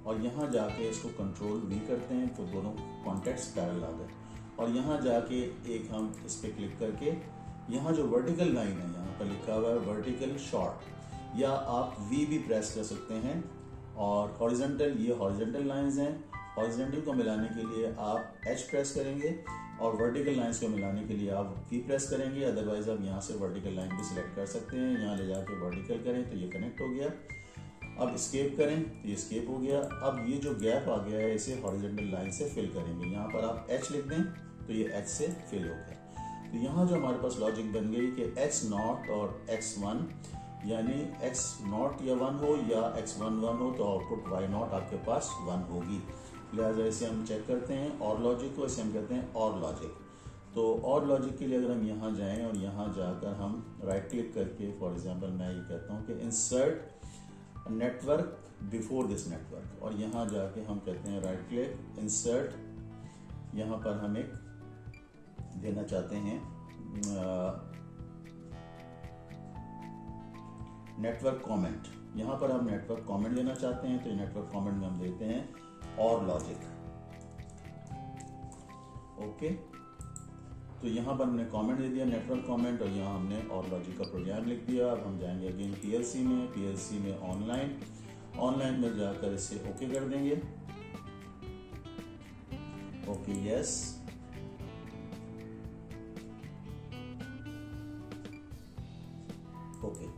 और यहाँ जाके इसको कंट्रोल V करते हैं तो दोनों कॉन्टैक्ट्स पैरेलल आ गए। और यहाँ जाके एक हम इस पर क्लिक करके यहाँ जो वर्टिकल लाइन है यहाँ पर लिखा हुआ है वर्टिकल शॉर्ट, या आप V भी प्रेस कर सकते हैं। और हॉरिजॉन्टल, ये हॉरिजॉन्टल लाइंस हैं। हॉरिजॉन्टल को मिलाने के लिए आप H प्रेस करेंगे और वर्टिकल लाइंस को मिलाने के लिए आप V प्रेस करेंगे। अदरवाइज आप यहाँ से वर्टिकल लाइन भी सिलेक्ट कर सकते हैं। यहाँ ले जाके वर्टिकल करें तो ये कनेक्ट हो गया। अब स्केप करें तो ये स्केप हो गया। अब ये जो गैप आ गया है इसे हॉरिजॉन्टल लाइन से फिल करेंगे। यहाँ पर आप H लिख दें तो ये H से फिल हो गया। तो यहाँ जो हमारे पास लॉजिक बन गई कि x0 और x1, यानी x0 या 1 हो या x1 1 हो तो आउटपुट y0 आपके पास 1 होगी। लिहाजा इसे हम चेक करते हैं और लॉजिक को, इसे हम कहते हैं और लॉजिक। तो और लॉजिक के लिए अगर हम यहाँ जाएं और यहाँ जाकर हम राइट क्लिक करके, फॉर एग्जांपल मैं ये कहता हूँ कि insert network before this network, और यहाँ जाके हम कहते हैं राइट क्लिक इंसर्ट, यहाँ पर हम एक देना चाहते हैं नेटवर्क कमेंट। यहाँ पर हम नेटवर्क कमेंट देना चाहते हैं, तो नेटवर्क कमेंट में हम देते हैं और लॉजिक। ओके, तो यहाँ पर हमने कमेंट दे दिया नेटवर्क कमेंट, और यहाँ हमने और लॉजिक का प्रोग्राम लिख दिया। अब हम जाएंगे अगेन पीएलसी में ऑनलाइन में जाकर इसे ओके कर देंगे। Okay yes, okay.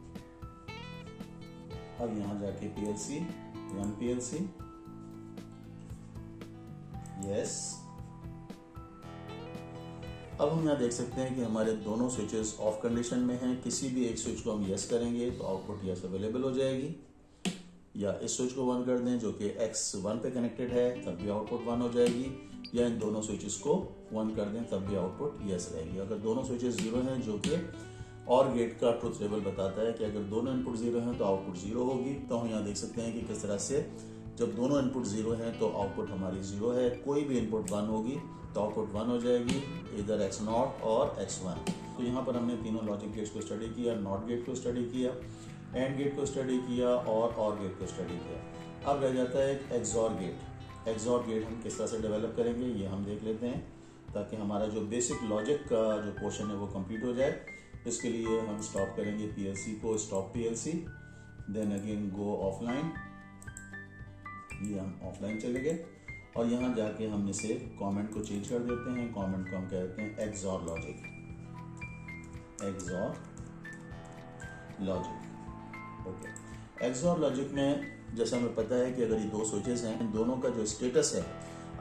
अब यहाँ जाके रन पीएलसी यस। अब हम यहाँ देख सकते हैं कि हमारे दोनों स्विचेस ऑफ कंडीशन में हैं। किसी भी एक स्विच को हम यस करेंगे तो आउटपुट यस अवेलेबल हो जाएगी, या इस स्विच को 1 कर दें जो कि X1 पे कनेक्टेड है, तब भी आउटपुट 1 हो जाएगी, या इन दोनों स्विचेस को 1 कर दें तब भी आउटपुट यस रहेगी। अगर दोनों स्विचेस 0 हैं, जो कि और गेट का ट्रुथ टेबल बताता है कि अगर दोनों इनपुट 0 हैं तो आउटपुट 0 होगी। तो हम यहाँ देख सकते हैं कि किस तरह से जब दोनों इनपुट 0 हैं तो आउटपुट हमारी 0 है। कोई भी इनपुट 1 होगी तो आउटपुट 1 हो जाएगी, इधर X0 और X1। तो यहाँ पर हमने तीनों लॉजिक गेट्स को स्टडी किया, नॉट गेट को स्टडी किया, एंड गेट को स्टडी किया और गेट को स्टडी किया। अब रह जाता है एक एक्सॉर गेट। एक्सॉर गेट हम किस तरह से डेवलप करेंगे ये हम देख लेते हैं, ताकि हमारा जो बेसिक लॉजिक का जो पोर्शन है वो कंप्लीट हो जाए। इसके लिए हम स्टॉप करेंगे पीएलसी को, stop PLC, then again go offline. ये हम ऑफलाइन चले गए, और यहाँ जाके हम इसे कमेंट को चेंज कर देते हैं। कमेंट को हम कहते हैं XOR logic, okay. XOR logic में जैसा हमें पता है कि अगर ये दो स्विचेस हैं, इन दोनों का जो स्टेटस है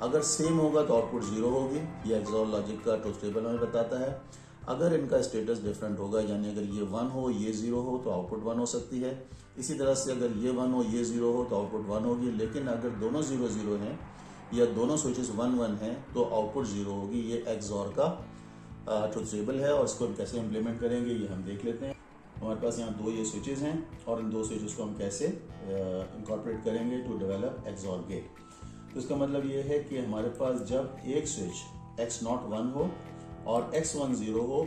अगर सेम होगा तो आउटपुट 0 होगी। ये एक्सॉर लॉजिक का ट्रुथ टेबल हमें बताता है। अगर इनका स्टेटस डिफरेंट होगा, यानी अगर ये 1 हो ये 0 हो तो आउटपुट 1 हो सकती है। इसी तरह से अगर ये 1 हो ये 0 हो तो आउटपुट 1 होगी। लेकिन अगर दोनों 0 0 हैं या दोनों स्विचेस 1 1 हैं तो आउटपुट 0 होगी। ये एक्सॉर का ट्रुथ टेबल है, और इसको हम कैसे इम्प्लीमेंट करेंगे ये हम देख लेते हैं। हमारे पास यहाँ दो ये स्विचेस हैं, और इन दो स्विचेस को हम कैसे इंकॉर्पोरेट करेंगे टू डेवलप एक्सॉर गेट। तो इसका मतलब ये है कि हमारे पास जब एक स्विच X0 1 हो और X1 0 हो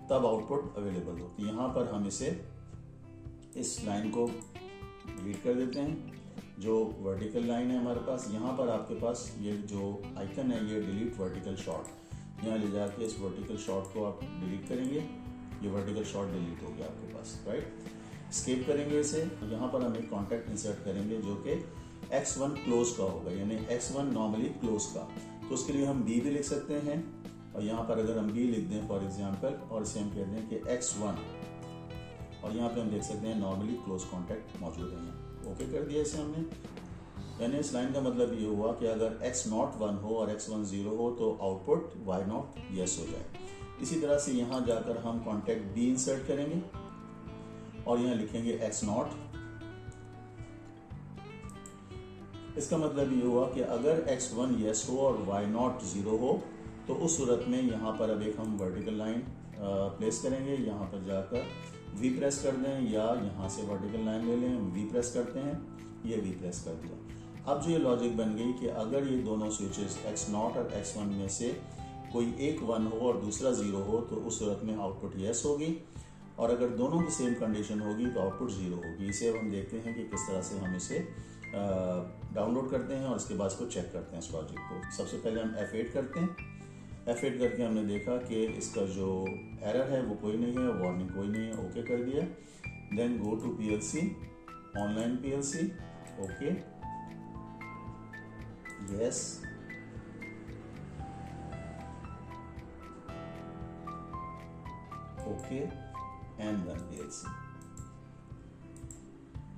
तब आउटपुट अवेलेबल हो। तो यहाँ पर हम इस लाइन को डिलीट कर देते हैं, जो वर्टिकल लाइन है हमारे पास। यहाँ पर आपके पास ये जो आइकन है ये डिलीट वर्टिकल शॉर्ट, यहाँ ले जाके इस वर्टिकल शॉर्ट को आप डिलीट करेंगे। ये वर्टिकल शॉर्ट डिलीट हो गया आपके पास, राइट। स्केप करेंगे इसे, यहाँ पर हम एक कॉन्टैक्ट इंसर्ट करेंगे जो कि X1 क्लोज का होगा, यानी X1 नॉर्मली क्लोज का। तो उसके लिए हम B भी लिख सकते हैं, और यहाँ पर अगर हम B लिख दें फॉर एग्जांपल, और इसे हम कहते हैं कि X1, और यहाँ पे हम देख सकते हैं नॉर्मली क्लोज कॉन्टैक्ट मौजूद है। ओके कर दिया इसे हमने। यानी इस लाइन का मतलब ये हुआ कि अगर X0 1 हो और X1 0 हो तो आउटपुट Y0 यस हो जाए। इसी तरह से यहाँ जाकर हम कॉन्टैक्ट B इंसर्ट करेंगे, और यहाँ लिखेंगे X0। इसका मतलब ये हुआ कि अगर X1 यस हो और Y0 0 हो तो उस सूरत में यहाँ पर अब एक हम वर्टिकल लाइन प्लेस करेंगे। यहाँ पर जाकर V प्रेस कर दें, या यहाँ से वर्टिकल लाइन ले लें, V प्रेस करते हैं, ये V प्रेस कर दिया। अब जो ये लॉजिक बन गई कि अगर ये दोनों स्विचेस X0 और X1 में से कोई एक 1 हो और दूसरा 0 हो तो उस सूरत में आउटपुट यस होगी, और अगर दोनों की सेम कंडीशन होगी तो आउटपुट 0 होगी। इसे अब हम देखते हैं कि किस तरह से हम इसे डाउनलोड करते हैं और इसके बाद इसको चेक करते हैं इस लॉजिक को। सबसे पहले हम F8 करते हैं। F8 करके हमने देखा कि इसका जो एरर है वो कोई नहीं है, वार्निंग कोई नहीं है, ओके कर दिया। Then go to PLC, online PLC, okay yes, okay and run PLC।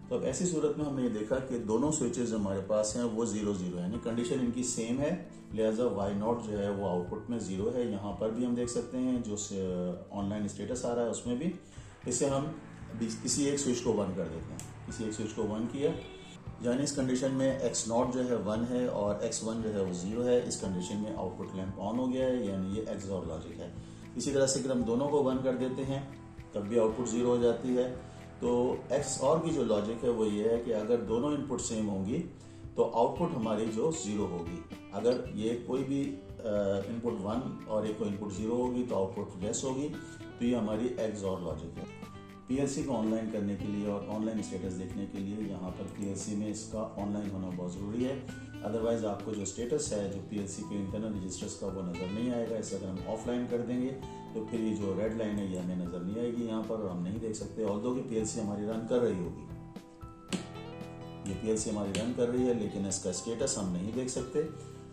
तो अब ऐसी सूरत में हमने ये देखा कि दोनों स्विचेस हमारे पास हैं वो 0 0 है, यानी कंडीशन इनकी सेम है, लिहाजा Y0 जो है वो आउटपुट में 0 है। यहाँ पर भी हम देख सकते हैं जो ऑनलाइन स्टेटस आ रहा है उसमें भी। इसे हम किसी एक स्विच को 1 कर देते हैं, किसी एक स्विच को 1 किया, यानी इस कंडीशन में X0 जो है 1 है और X1 जो है वो 0 है। इस कंडीशन में आउटपुट लैंप ऑन हो गया है, यानी ये एक्सॉर लॉजिक है। इसी तरह से अगर हम दोनों को 1 कर देते हैं तब भी आउटपुट 0 हो जाती है। तो एक्स और की जो लॉजिक है वो ये है कि अगर दोनों इनपुट सेम होंगी तो आउटपुट हमारी जो 0 होगी। अगर ये कोई भी इनपुट 1 और एक को इनपुट 0 होगी तो आउटपुट लेस होगी। तो ये हमारी एक्स और लॉजिक है। पीएलसी को ऑनलाइन करने के लिए और ऑनलाइन स्टेटस देखने के लिए यहाँ पर पीएलसी में इसका ऑनलाइन होना बहुत ज़रूरी है। अदरवाइज़ आपको जो स्टेटस है जो पीएलसी के इंटरनल रजिस्टर्स का वो नज़र नहीं आएगा। इसे अगर हम ऑफलाइन कर देंगे तो फिर ये जो रेड लाइन है ये हमें नज़र नहीं आएगी यहाँ पर, और हम नहीं देख सकते। ऑल्दो कि पीएलसी हमारी रन कर रही होगी, ये पीएलसी हमारी रन कर रही है, लेकिन इसका स्टेटस हम नहीं देख सकते।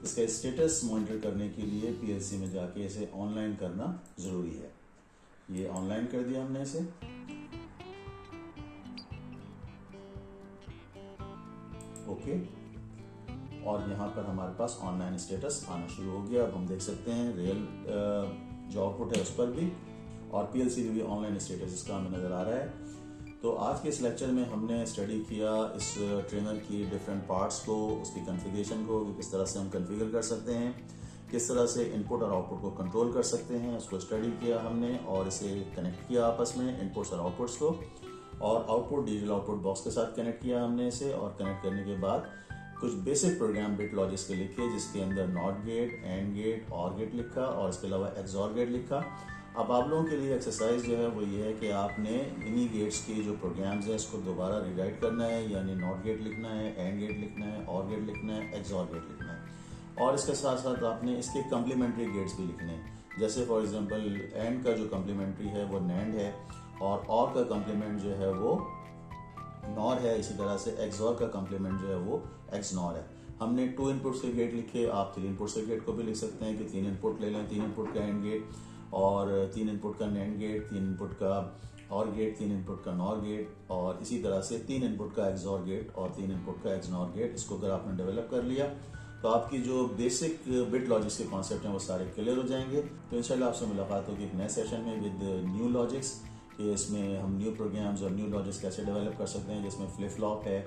इसका स्टेटस मॉनिटर करने के लिए पीएलसी में जाके इसे ऑनलाइन करना ज़रूरी है। ये ऑनलाइन कर दिया हमने इसे। ओके, और यहाँ पर हमारे पास ऑनलाइन स्टेटस आना शुरू हो गया। अब हम देख सकते हैं रियल जो आउटपुट है उस पर भी, और पीएलसी में भी ऑनलाइन स्टेटस इसका हमें नज़र आ रहा है। तो आज के इस लेक्चर में हमने स्टडी किया इस ट्रेनर की डिफरेंट पार्ट्स को, उसकी कॉन्फ़िगरेशन को, कि किस तरह से हम कॉन्फ़िगर कर सकते हैं, किस तरह से इनपुट और आउटपुट को कंट्रोल कर सकते हैं, उसको स्टडी किया हमने और इसे कनेक्ट किया आपस में, इनपुट्स और आउटपुट्स को, और आउटपुट डिजिटल आउटपुट बॉक्स के साथ कनेक्ट किया हमने इसे। और कनेक्ट करने के बाद कुछ बेसिक प्रोग्राम बिट लॉजिक्स के लिखे, जिसके अंदर नॉट गेट, एंड गेट, और गेट लिखा, और इसके अलावा एक्सऑर गेट लिखा। अब आप लोगों के लिए एक्सरसाइज जो है वो ये है कि आपने इन्हीं गेट्स की जो प्रोग्राम्स हैं इसको दोबारा रिराइट करना है, यानी नॉट गेट लिखना है, एंड गेट लिखना है, और गेट लिखना है, एक्सऑर गेट लिखना है, और इसके साथ साथ आपने इसके कम्प्लीमेंट्री गेट्स भी लिखने हैं। जैसे फॉर एग्जांपल एंड का जो कम्प्लीमेंट्री है वो नैंड है, और का कम्प्लीमेंट जो है वो नॉर है। इसी तरह से एक्सऑर का कम्प्लीमेंट जो है वो एक्सनॉर है। हमने 2 इनपुट्स के गेट लिखे, आप 3 इनपुट्स के गेट को भी लिख सकते हैं कि 3 इनपुट ले लें, 3 इनपुट का एंड गेट, और 3 इनपुट का नैंड गेट, 3 इनपुट का और गेट, 3 इनपुट का नॉर गेट, और इसी तरह से 3 इनपुट का एक्सऑर गेट और 3 इनपुट का एक्सनॉर गेट। इसको अगर आपने डेवलप कर लिया तो आपकी जो बेसिक बिट लॉजिक्स के कॉन्सेप्ट हैं वो सारे क्लियर हो जाएंगे। तो इंशाल्लाह आपसे मुलाकात होगी एक नए सेशन में विद न्यू लॉजिक्स, कि इसमें हम न्यू प्रोग्राम्स और न्यू लॉजिक्स कैसे डेवलप कर सकते हैं, जिसमें फ्लिप फ्लॉप है,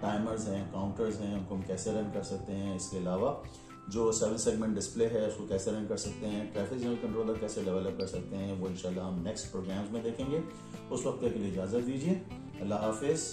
टाइमर्स हैं, काउंटर्स हैं, उनको हम कैसे रन कर सकते हैं। इसके अलावा जो 7 सेगमेंट डिस्प्ले है उसको कैसे रन कर सकते हैं, ट्रैफिक सिग्नल कंट्रोलर कैसे डेवलप कर सकते हैं, वो इंशाल्लाह हम नेक्स्ट प्रोग्राम्स में देखेंगे। उस वक्त के लिए इजाज़त दीजिए। अल्लाह हाफिज़।